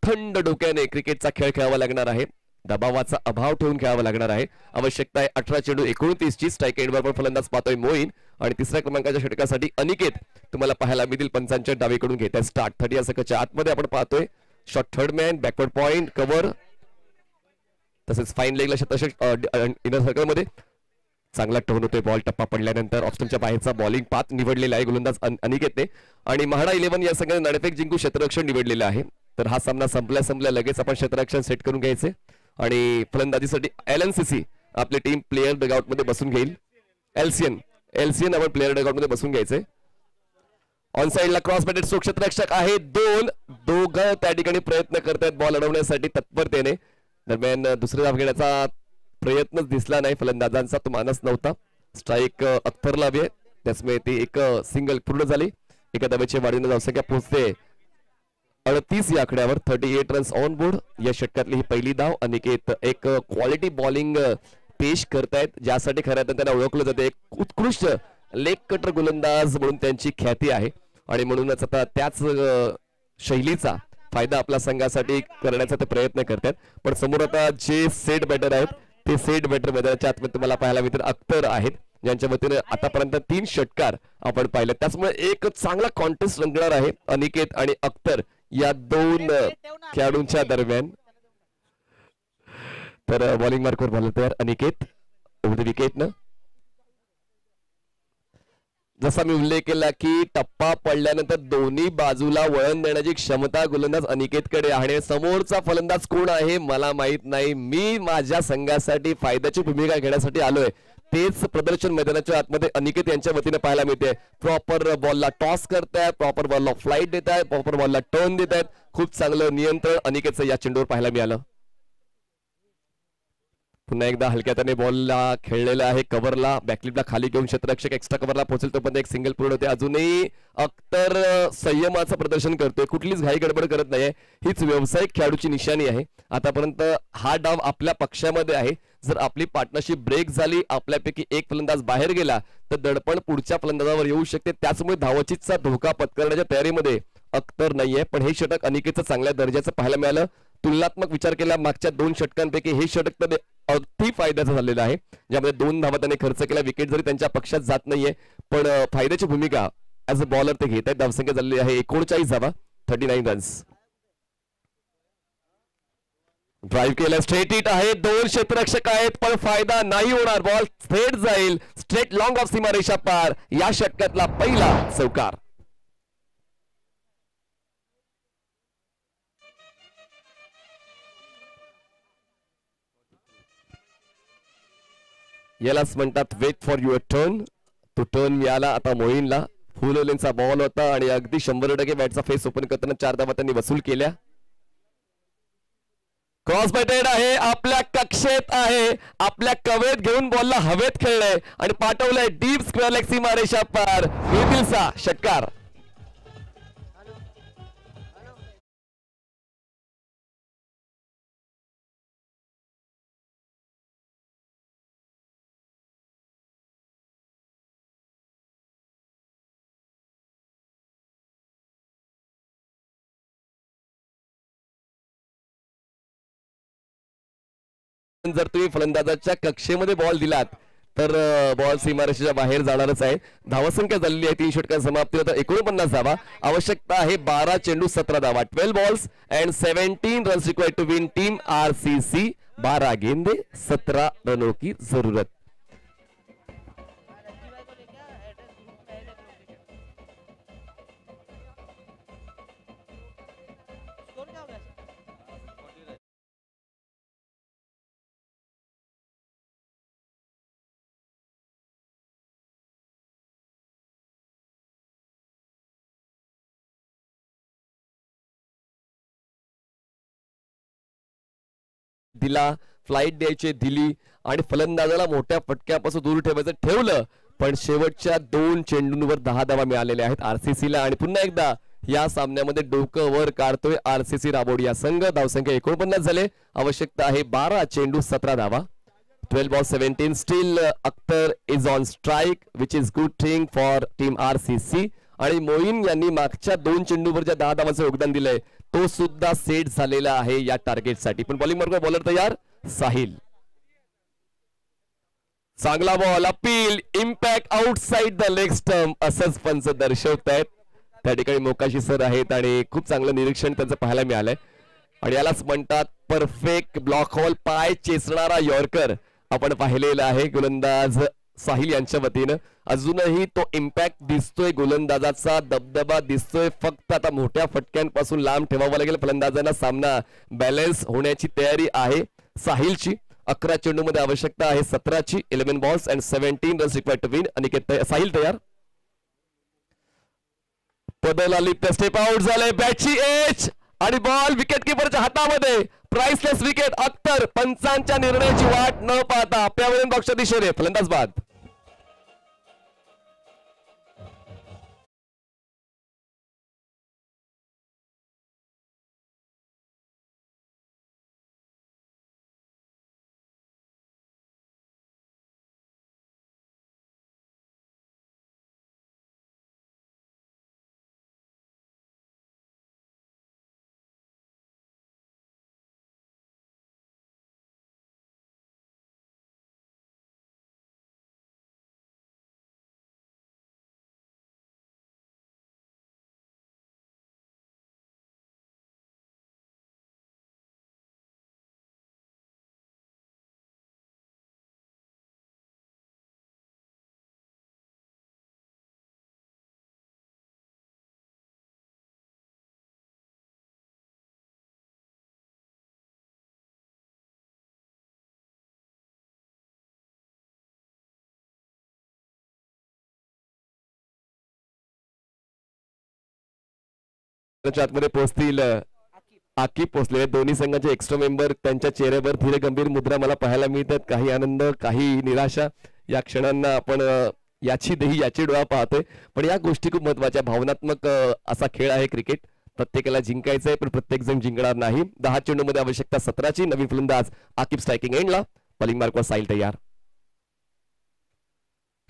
थंड डोक्याने क्रिकेटचा खेळ खेळावा लागणार आहे. दबावाचा अभाव ठेवून खेळावा लागणार आहे. आवश्यकता आहे 18 चेंडू 29ची. स्ट्राईक एंडवर पण फलंदाज पाहतोय मोईन आणि तिसऱ्या क्रमांकाच्या षटकासाठी अनिकेत तुम्हाला पाहायला मिळतील पंचांच्या डावीकडून घेत आहे. स्टार्ट 30 या सकच्या आतमध्ये आपण पाहतोय shot third man, backward point, cover, तसेच फाईन लेगला शतक इनर सर्कलमध्ये चांगला टर्न होतोय. बॉल टप्पा पडल्यानंतर ऑप्शनच्या बाहेरचा बॉलिंग पाथ निवडलेला आहे गोलंदाज अनिकेतने आणि महाडा 11 या संघाने नाणेफेक जिंकून क्षेत्ररक्षण निवडलेलं आहे. तर हा सामना संपल्या लगेच आपण क्षेत्ररक्षण सेट करून घ्यायचे आणि फलंदाजीसाठी LNCC आपली टीम प्लेयर डगआउट मध्ये बसून घेईल. एलसीएन आपण प्लेयर डगआउट मध्ये बसून घ्यायचे. ऑन साइडला क्रॉस बॅटेड क्षेत्ररक्षक आहे. दोघं त्या ठिकाणी प्रयत्न करतायत बॉल अडवण्यासाठी तत्परतेने. दरम्यान दुसरे धाव घेण्याचा प्रयत्नच दिसला नाही फलंदाजांचा, तो मानस नव्हता. स्ट्राईक अख्तरला हवी आहे, त्याचमुळे ती एक सिंगल पूर्ण झाली. एका धावेच्या वाढीने धावसंख्या पोहोचते 38 या आकड्यावर. 38 रन्स ऑन बोर्ड. या षटकातली ही पहिली धाव. अनिकेत एक क्वालिटी बॉलिंग पेश करतायत, ज्यासाठी खऱ्या अर्थाने त्यांना ओळखलं जाते. एक उत्कृष्ट लेग कटर गोलंदाज म्हणून त्यांची ख्याती आहे आणि म्हणूनच आता त्याच शैलीचा फायदा आपल्या संघासाठी करण्याचा ते प्रयत्न करतात. पण समोर आता जे सेट बॅटर आहेत ते सेट बॅटर मैदानाच्या आतमध्ये तुम्हाला पाहायला मिळतील अख्तर आहेत, ज्यांच्या वतीने आतापर्यंत 3 षटकार आपण पाहिले. त्याचमुळे एक चांगला कॉन्टेस्ट रंगणार आहे अनिकेत आणि अख्तर या 2 खेळाडूंच्या दरम्यान. तर बॉलिंग मार्कवर बॉलर तयार अनिकेत ओव्हर द विकेटनं. जसा मी उल्लेख केला की टप्पा पडल्यानंतर दोन्ही बाजूला वळण देण्याची क्षमता गोलंदाज अनिकेतकडे आहे. समोरचा फलंदाज कोण आहे मला माहित नाही. मी माझ्या संघासाठी फायद्याची भूमिका घेण्यासाठी आलोय. तेच प्रदर्शन मैदानाच्या आतमध्ये अनिकेत यांच्या वतीने पाहायला मिळते. प्रॉपर बॉलला टॉस करतायत, प्रॉपर बॉलला फ्लाईट देत आहेत, प्रॉपर बॉलला टर्न देत आहेत. खूप चांगलं नियंत्रण अनिकेतचं या चेंडूवर पाहायला मिळालं. पुन्हा एकदा हलक्याने बॉलला खेळलेला आहे. कव्हरला बॅकलिपला खाली घेऊन क्षेत्ररक्षक एक्स्ट्रा कव्हरला पोहोचेल तोपर्यंत एक सिंगल पूर्ण होते. अजूनही अख्तर संयमाचं प्रदर्शन करतोय, कुठलीच घाई गडबड करत नाहीये. हीच व्यावसायिक खेळाडूची निशाणी आहे. आतापर्यंत हा डाव आपल्या पक्षामध्ये आहे. जर आपली पार्टनरशिप ब्रेक झाली, आपल्यापैकी एक फलंदाज बाहेर गेला तर दडपण पुढच्या फलंदाजावर येऊ शकते. त्याचमुळे धावचीचा धोका पत्करण्याच्या तयारीमध्ये अख्तर नाहीये. पण हे षटक अनिकेतचं चांगल्या दर्जाचं पाहायला मिळालं. तुलनात्मक विचार केला मागच्या 2 षटकांपैकी हे षटक तर अगदी फायद्याचं झालेलं आहे, ज्यामध्ये 2 धावा त्याने खर्च केला. विकेट जरी त्यांच्या पक्षात जात नाहीये पण फायद्याची भूमिका ऍज अ बॉलर ते घेत आहेत. धावसंख्या झालेली आहे 39 धावा, 39 रन्स. ड्राईव्ह केलं, स्ट्रेट हिट आहे. 2 क्षेत्ररक्षक आहेत पण फायदा नाही होणार. बॉल थेट जाईल स्ट्रेट लॉंग ऑफ सीमारेषा पार. या षटकातला पहिला चौकार. यालाच म्हणतात वेट फॉर युअर टर्न. तो टर्न मिळाला आता मोईनला. फुल लेनचा बॉल होता आणि अगदी 100% बॅटचा फेस ओपन करताना 4 धावा त्यांनी वसूल केल्या. क्रॉस बॅटेड आहे, आपल्या कक्षेत आहे, आपल्या कवेत घेऊन बॉलला हवेत खेळलंय आणि पाठवलंय डीप स्क्वेअर लेग सीमारेषा पार. मिळतील षटकार. जर तुम्ही फलंदाजाच्या कक्षेमध्ये बॉल दिलात तर बॉल सीमारेषेच्या बाहेर जाणारच आहे. धावसंख्या झालेली आहे 3 षटकां समाप्तीनंतर 49 धावा. आवश्यकता आहे 12 चेंडू 17 धावा. 12 balls and 17 runs required to win team RCC. 12 गेंदे 17 रनों की जरूरत. दिला, फ्लाईट द्यायची दिली आणि फलंदाजाला मोठ्या फटक्यापासून दूर ठेवायचं ठेवलं, पण शेवटच्या 2 चेंडूंवर 10 धावा मिळालेल्या आहेत आरसीसीला. आणि पुन्हा एकदा या सामन्यामध्ये डोकं वर काढतोय आरसीसी राबोडी या संघ. धावसंख्या 49 झाले. आवश्यकता आहे 12 चेंडू 17 धावा. 12 ball 17. Steel Akhtar is on strike which is good thing for team RCC. आणि मोईन यांनी मागच्या 2 चेंडूवर ज्या 10 धावांचं योगदान दिलंय तो सुद्धा सेट झालेला आहे या टार्गेटसाठी. पण बॉलिंग मार्ग बॉलर तयार. साहिल, चांगला ball, appeal, impact outside the leg stump असंच पंच दर्शवतायत. त्या ठिकाणी मोकाशी सर आहेत आणि खूप चांगलं निरीक्षण त्यांचं पाहायला मिळालंय. आणि यालाच म्हणतात परफेक्ट ब्लॉक हॉल, पाय चेचणारा यॉर्कर आपण पाहिलेला आहे गोलंदाज साहिल यांच्या वतीनं. अजूनही तो इम्पॅक्ट दिसतोय, गोलंदाजाचा दबदबा दिसतोय. फक्त आता मोठ्या फटक्यांपासून लांब ठेवावं लागेल फलंदाजांना. सामना बॅलन्स होण्याची तयारी आहे साहिलची. 11 चेंडूमध्ये आवश्यकता आहे 17ची. 11 balls and 17 runs required to win. Aniket Sahil तयार. पदल आली, स्टेप आउट झाले, बॅटची एज आणि बॉल विकेट किपरच्या हातामध्ये. Priceless wicket. अख्तर पंचांच्या निर्णयाची वाट न पाहता पॅव्हलियन बॉक्सच्या दिशेने फलंदाज बाद. आतमध्ये पोहोचतील. आकिब पोहोचले. दोन्ही संघाचे एक्स्ट्रा मेंबर, त्यांच्या चेहऱ्यावर धीरे गंभीर मुद्रा मला पाहायला मिळतात. काही आनंद, काही निराशा. या क्षणांना आपण याची देही याची डोळा पाहतोय. पण या गोष्टी खूप महत्वाच्या. भावनात्मक असा खेळ आहे क्रिकेट. प्रत्येकाला जिंकायचं आहे पण प्रत्येक जण जिंकणार नाही. 10 चेंडूमध्ये आवश्यकता 17ची. नवीन फलंदाज आकिब स्ट्रायकिंग एंडला. बॉलिंग मार्कवर साहिल तयार.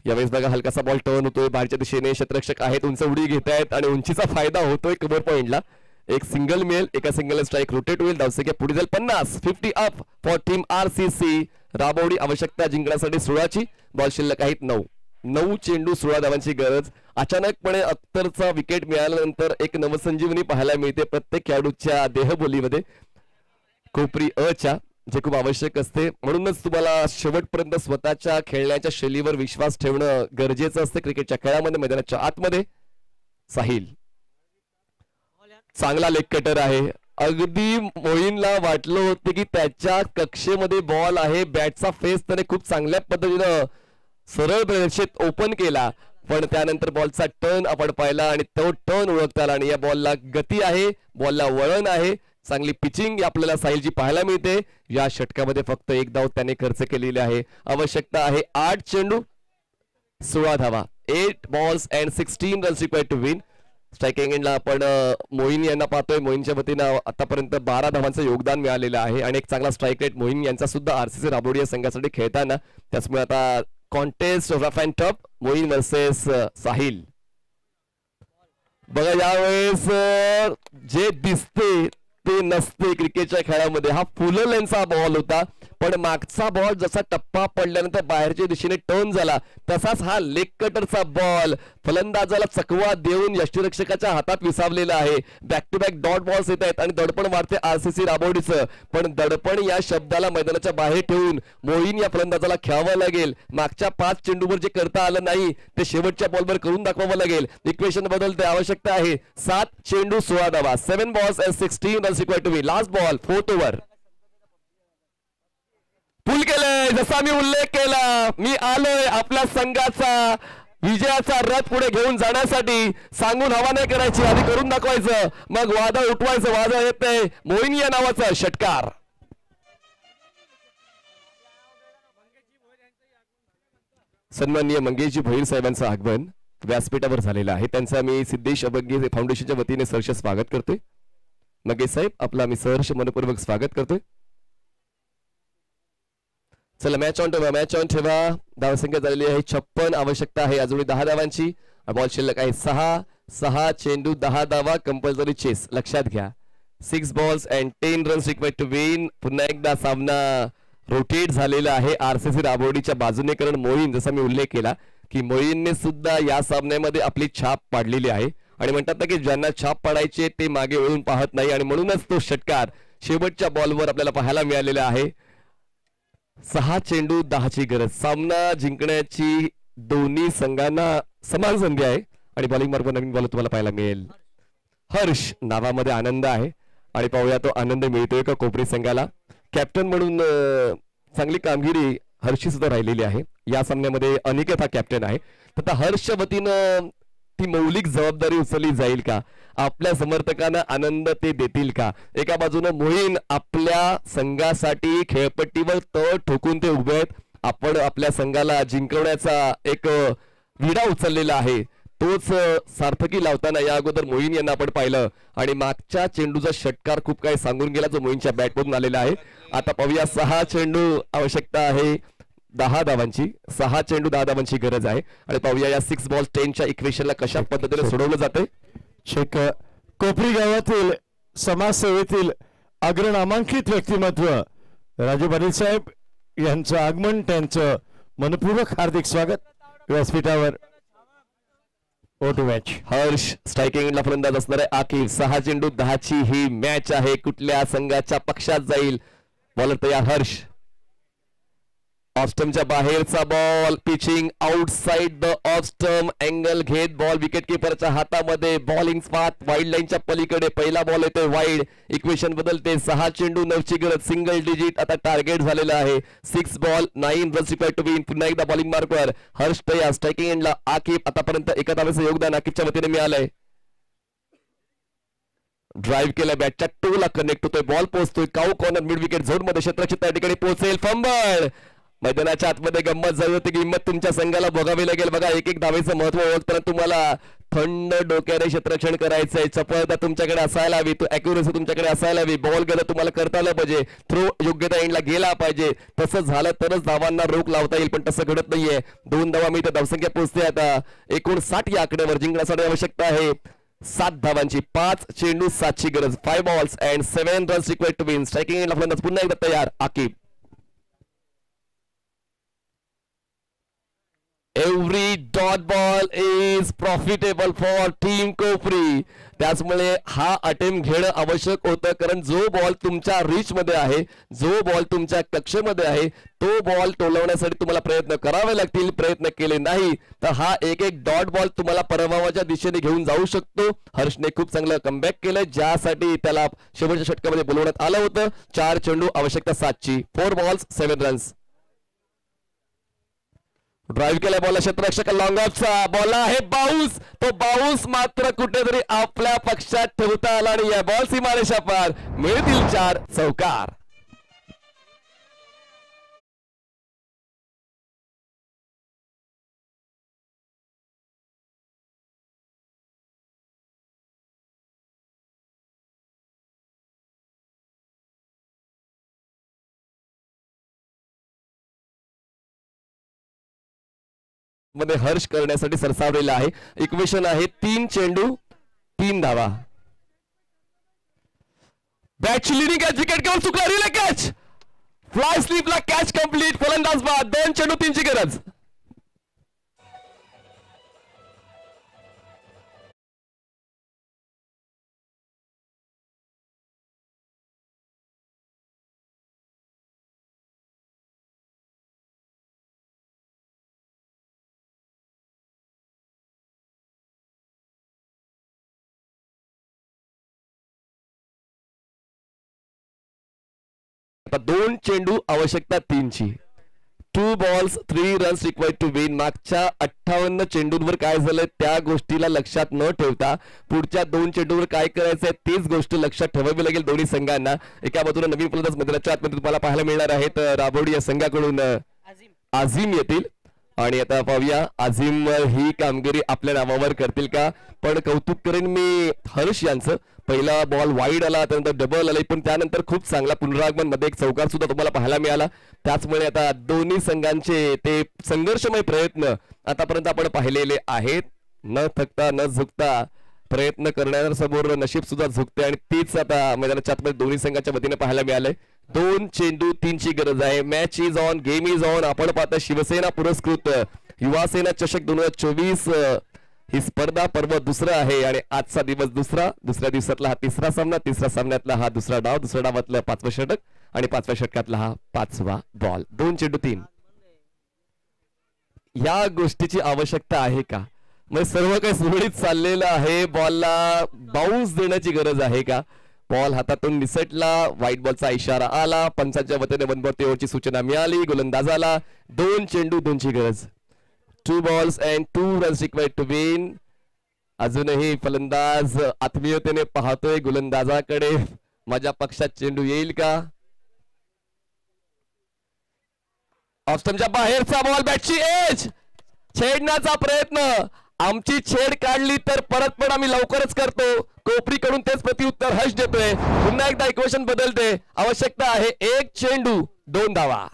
यावेळेस बघा हलकासा बॉल टर्न होतोय बाहेरच्या दिशेने. क्षेत्ररक्षक आहेत, उंच उडी घेत आहेत आणि उंचीचा फायदा होतोय कव्हर पॉइंटला. एक सिंगल मिळेल, एका सिंगल स्ट्राईक रोटेट होईल. धावसंख्या पुढे जाईल 50. 50 अप फॉर टीम आरसीसी. राबवडी. आवश्यकता जिंकण्यासाठी 16ची. बॉल शिल्लक आहेत 9 चेंडू 16 धावांची गरज. अचानकपणे अख्तरचा विकेट मिळाल्यानंतर एक नवसंजीवनी पाहायला मिळते प्रत्येक खेळाडूच्या देहबोलीमध्ये, कोपरी अच्या, जे खूप आवश्यक असते. म्हणूनच तुम्हाला शेवटपर्यंत स्वतःच्या खेळण्याच्या शैलीवर विश्वास ठेवणं गरजेचं असतं क्रिकेटच्या खेळामध्ये. मैदानाच्या आतमध्ये साहिल, चांगला लेग कटर आहे. अगदी मोईनला वाटलं होतं की त्याच्या कक्षेमध्ये बॉल आहे. बॅटचा फेस त्याने खूप चांगल्या पद्धतीनं सरळ रेषेत ओपन केला, पण त्यानंतर बॉलचा टर्न आपण पाहिला आणि तो टर्न ओळखता आला. आणि या बॉलला गती आहे, बॉलला वळण आहे, चांगली पिचिंग आपल्याला साहिलची पाहायला मिळते. या षटकामध्ये फक्त 1 धाव त्याने खर्च केलेली आहे. आवश्यकता आहे 8 चेंडू 16 धावा. 8 balls and 16 runs required to win. Striking एंडला आपण मोईन यांना पाहतोय. मोईनच्या वतीनं आतापर्यंत 12 धावांचं योगदान मिळालेलं आहे आणि एक चांगला स्ट्राईक रेट मोईन यांचा सुद्धा आरसीसी राबोडी या संघासाठी खेळताना. त्याचमुळे आता contest rough and tough Moin versus Sahil. बघा यावेळेस जे दिसते ते नसते क्रिकेटच्या खेळामध्ये. हा फुल लेन्थचा बॉल होता, पण मागचा बॉल जसा टप्पा पडल्यानंतर बाहेरच्या दिशेने टर्न झाला तसाच हा लेग कटरचा बॉल फलंदाजाला चकवा देऊन यष्टीरक्षकाच्या हातात विसावलेला आहे. Back to back dot balls येत आहेत आणि दडपण वाढते आरसीसी राबवडीचं. पण दडपण या शब्दाला मैदानाच्या बाहेर ठेवून मोईन या फलंदाजाला खेळावं लागेल. मागच्या 5 चेंडूवर जे करता आलं नाही ते शेवटच्या बॉलवर करून दाखवावं लागेल. इक्वेशन बदलते, आवश्यकता आहे 7 चेंडू 16 धावा. 7 balls and 16 runs required to win. Last ball 4th over. Pull केलंय, जसा मी उल्लेख केला, मी आलोय आपल्या संघाचा विजयाचा रथ पुढे घेऊन जाण्यासाठी. सांगून हवा नाही करायची, आधी करून दाखवायचं, मग वादळ उठवायचं. वादळ येतंय मोईन या नावाचा षटकार. सन्माननीय मंगेशजी भोईर साहेबांचं आगमन व्यासपीठावर झालेलं आहे. त्यांचं मी सिद्धेश अभंगे फाउंडेशनच्या वतीने सहर्ष स्वागत करतोय. मंगेश साहेब आपला मी सहर्ष मनपूर्वक स्वागत करतोय. चला मॅच ऑन ठेवा. धावसंख्या झालेली आहे 56. आवश्यकता आहे अजूनही 10 धावांची. बॉल शिल्लक आहे 6 चेंडू 10 धावा. कंपल्सरी चेस लक्षात घ्या. 6 balls and 10 runs required to win. पुन्हा एकदा सामना रोटेट झालेला आहे आरसीसी राबवडीच्या बाजूने, कारण मोईन जसा मी उल्लेख केला की मोईनने सुद्धा या सामन्यामध्ये आपली छाप पाडलेली आहे. आणि म्हणतात ना की ज्यांना छाप पाडायचे ते मागे वळून पाहत नाही, आणि म्हणूनच तो षटकार शेवटच्या बॉलवर आपल्याला पाहायला मिळालेला आहे. 6 चेंडू 10ची गरज. सामना जिंकण्याची दोन्ही संघांना समान संधी आहे आणि बॉलिंग मार्ग नवीन बॉल तुम्हाला पाहायला मिळेल. हर्ष नावामध्ये आनंद आहे आणि पाहूया तो आनंद मिळतोय का कोपरी संघाला. कॅप्टन म्हणून चांगली कामगिरी हर्षी सुद्धा राहिलेली आहे या सामन्यामध्ये. अनिकेत हा कॅप्टन आहे. तर हर्षच्या वतीनं ती मौलिक जबाबदारी उचलली जाईल का, आपल्या समर्थकांना आनंद ते देतील का. एका बाजूनं मोहीन आपल्या संघासाठी खेळपट्टीवर तळ ठोकून ते उभे आहेत. आपण आपल्या संघाला जिंकवण्याचा एक विडा उचललेला आहे. तोच सार्थकी लावताना या अगोदर मोईन यांना आपण पाहिलं आणि मागच्या चेंडूचा षटकार खूप काही सांगून गेला जो मोईनच्या बॅटमधून आलेला आहे. आता पाहूया 6 चेंडू आवश्यकता आहे 10 धावांची. 6 चेंडू 10 धावांची गरज आहे आणि पाहूया या 6 balls 10च्या इक्वेशनला कशा पद्धतीने सोडवलं जाते. कोपरी गावातील समाजसेवेतील अग्रनामांकित व्यक्तिमत्व राजू पाटील साहेब यांचं आगमन, त्यांचं मनपूर्वक हार्दिक स्वागत व्यासपीठावर. मॅच हर्ष स्ट्रायकिंगला फलंदाज असणार आहे. आखिर 6 चेंडू 10ची ही मॅच आहे. कुठल्या संघाच्या पक्षात जाईल. बॉलर तयार हर्ष. ऑफस्टमच्या बाहेरचा ball, pitching outside the off stump, angle घेत बॉल विकेट किपरच्या हातामध्ये. बॉलिंग पाथ वाईड लाईनच्या पलीकडे. पहिला बॉल येतोय वाईड. इक्वेशन बदलते. 6 चेंडू 9ची गरज. सिंगल डिजिट आता टार्गेट झालेला आहे. 6 ball 9 runs required to win. पुन्हा एकदा बॉलिंग मार्कवर हर्ष तयार. स्ट्रायकिंग एंडला आकिब. आतापर्यंत एका धावेचं योगदान आकिबच्या वतीने मिळालंय. ड्राईव्ह केला, बॅटच्या टोला कनेक्ट होतोय. बॉल पोहोचतोय काऊ कॉर्नर मिड विकेट झोन मध्ये. क्षेत्ररक्षक त्या ठिकाणी पोहोचेल. फंबल. मैदानाच्या आतमध्ये गंमत झाली होती की हिंमत तुमच्या संघाला भोगावी लागेल. बघा एक एक धावेचं महत्व ओळखताना तुम्हाला थंड डोक्याने क्षेत्ररक्षण करायचंय. चपळता तुमच्याकडे असायला हवी, तो अॅक्युरेसी तुमच्याकडे असायला हवी. बॉल गेला तुम्हाला करता आलं पाहिजे. थ्रो योग्य त्या एंडला गेला पाहिजे. तसं झालं तरच धावांना रोख लावता येईल, पण तसं घडत नाहीये. 2 धावा मिळतात. धावसंख्या पोहोचते आता 59 या आकड्यावर. जिंकण्यासाठी आवश्यकता आहे 7 धावांची. 5 चेंडू 7ची गरज. 5 balls and 7 runs required to win. Striking एंडला फलंदाज पुन्हा एकदा तयार Aqib. Every dot ball is profitable for team कोपरी. त्याचमुळे हा अटेम्प्ट घेणं आवश्यक होतं, कारण जो बॉल तुमच्या रीच मध्ये आहे, जो बॉल तुमच्या कक्षेमध्ये आहे, तो बॉल टोलवण्यासाठी तुम्हाला प्रयत्न करावे लागतील. प्रयत्न केले नाही तर हा एक डॉट बॉल तुम्हाला पराभवाच्या दिशेने घेऊन जाऊ शकतो. हर्षने खूप चांगलं कमबॅक केलं, ज्यासाठी त्याला शेवटच्या षटकामध्ये बोलवण्यात आलं होतं. 4 चेंडू आवश्यकता 7ची. 4 balls 7 runs. ड्राईव्ह केला बॉल क्षेत्ररक्षक लॉंग ऑफचा बॉल आहे. बाउन्स. तो बाउन्स मात्र कुठेतरी आपल्या पक्षात ठेवता आला आणि या बॉल सीमारेषा पार. मिळतील 4 चौकार. मध्ये हर्ष करण्यासाठी सरसावलेला आहे. इक्वेशन आहे 3 चेंडू 3 धावा. बॅटची लिडिंग कॅच, विकेट घेऊन चुकला. रिले कॅच फ्लाय स्लीपला कॅच कंप्लीट, फलंदाज बाद, 2 चेंडू 3ची गरज. आता 2 चेंडू आवश्यकता 3ची. 2 balls 3 runs required to win. मागच्या 58 चेंडूंवर काय झालं त्या गोष्टीला लक्षात न ठेवता पुढच्या 2 चेंडूवर काय करायचंय तीच गोष्ट लक्षात ठेवावी लागेल दोन्ही संघांना. एका बाजूला नवीन फलंदाज मैदानाच्या आतमध्ये तुम्हाला पाहायला मिळणार आहेत राबोडी या संघाकडून आझिम येतील. आणि आता पाहूया आझिम ही कामगिरी आपल्या नावावर करतील का. पण कौतुक करेन मी हर्ष यांचं. पहिला बॉल वाईड आला, त्यानंतर डबल आला, पण त्यानंतर खूप चांगला पुनरागमन मध्ये एक चौकार सुद्धा तुम्हाला पाहायला मिळाला. त्याचमुळे आता दोन्ही संघांचे ते संघर्षमय प्रयत्न आतापर्यंत आपण पाहिलेले आहेत. न थकता न झुकता प्रयत्न करण्यासमोर नशीब सुद्धा झुकते आणि तीच आता मैदानाच्या आतमध्ये दोन्ही संघाच्या वतीने पाहायला मिळालंय. 2 चेंडू 3ची गरज आहे. Match is on, game is on. आपण पाहता शिवसेना पुरस्कृत युवासेना चषक 2024 ही स्पर्धा पर्व दुसरं आहे आणि आजचा दिवस दुसऱ्या दिवसातला हा तिसरा सामना, तिसऱ्या सामन्यातला हा दुसरा डाव, दुसऱ्या डावातलं 5वं षटक आणि 5व्या षटकातला हा 5वा बॉल. 2 चेंडू 3. या गोष्टीची आवश्यकता आहे का. म्हणजे सर्व काही सुरळीत चाललेलं आहे. बॉलला बाउन्स देण्याची गरज आहे का. बॉल हातातून निसटला, व्हाईट बॉलचा इशारा आला, पंचांच्या वतीने 1 बॉल ओव्हरची सूचना मिळाली गोलंदाजाला. 2 चेंडू 2ची गरज. 2 balls and 2 runs required to win. अजूनही फलंदाज आत्मीयतेने पाहतोय गोलंदाजाकडे. माझ्या पक्षात चेंडू येईल का. ऑफस्टंपच्या बाहेरचा बॉल, बॅटची एज, छेडण्याचा प्रयत्न. आमची छेड काढली तर परत पण आम्ही लवकरच करतो. कोपरीकडून तेच प्रत्युत्तर हर्ष देतोय. पुन्हा एकदा इक्वेशन बदलते. आवश्यकता आहे 1 चेंडू 2 धावा.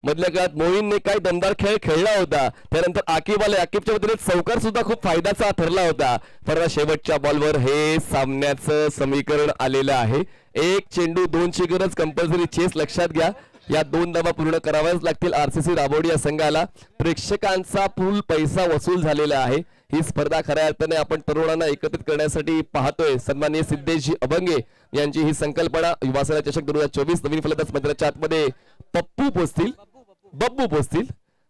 मधल्या काळात मोईनने काय दमदार खेळ खेळला होता. त्यानंतर आकिब आले, आकिबच्या वतीने चौकार सुद्धा खूप फायद्याचा ठरला होता. पण शेवटच्या बॉलवर हे सामन्याचं समीकरण आलेलं आहे. 1 चेंडू 2ची गरज. कंपल्सरी चेस लक्षात घ्या. या 2 धावा पूर्ण कराव्याच लागतील आरसीसी राबोडी या संघाला. प्रेक्षकांचा पूल पैसा वसूल झालेला आहे. ही स्पर्धा खऱ्या अर्थाने आपण तरुणांना एकत्रित करण्यासाठी पाहतोय. सन्माननीय सिद्धेशजी अभंगे यांची ही संकल्पना. युवासेना चषक 2024 नवीन फलंदाज मैदानाच्या आतमध्ये बब्बू पोचतील.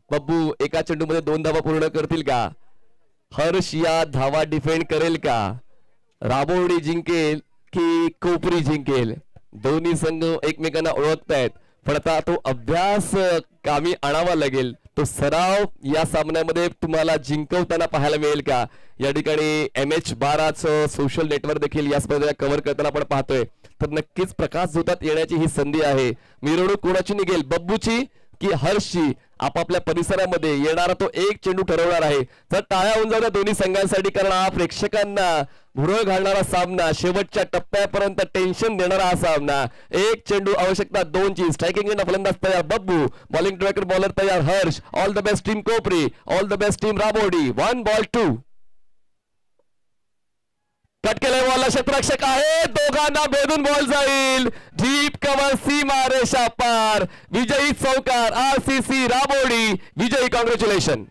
बब्बू एका चेंडूमध्ये 2 धावा पूर्ण करतील का. हर्ष या धावा डिफेंड करेल का. राबोडी जिंकेल की कोपरी जिंकेल. दोन्ही संघ एकमेकांना ओळखतायत, पण आता तो अभ्यास कामी आणावा लागेल. तो सराव या सामन्यामध्ये तुम्हाला जिंकवताना पाहायला मिळेल का. या ठिकाणी MH12 सोशल नेटवर्क देखील या स्पर्धेला कव्हर करताना आपण पाहतोय. तर नक्कीच प्रकाश झोतात येण्याची ही संधी आहे. मिरवणूक कोणाची निघेल, बब्बूची की हर्षची. आपापल्या परिसरामध्ये येणारा तो 1 चेंडू ठरवणार आहे. तर टाळ्या होऊन जाऊ द्या दोन्ही संघांसाठी, कारण हा प्रेक्षकांना भुरळ घालणारा सामना, शेवटच्या टप्प्यापर्यंत टेन्शन देणारा हा सामना. 1 चेंडू आवश्यकता 2ची. स्ट्रायकिंग एंड फलंदाज तयार बब्बू, बॉलिंग ट्रॅकर बॉलर तयार Harsh. All the best team Kopri, all the best team Rabodi. 1 ball 2. Cut केलेल्या बॉलला क्षेत्ररक्षक आहे, दोघांना भेदून बॉल जाईल. डीप कव्हर, सीमा रेषा पार. विजयी चौकार आरसीसी राबोडी. विजयी, कॉंग्रॅच्युलेशन.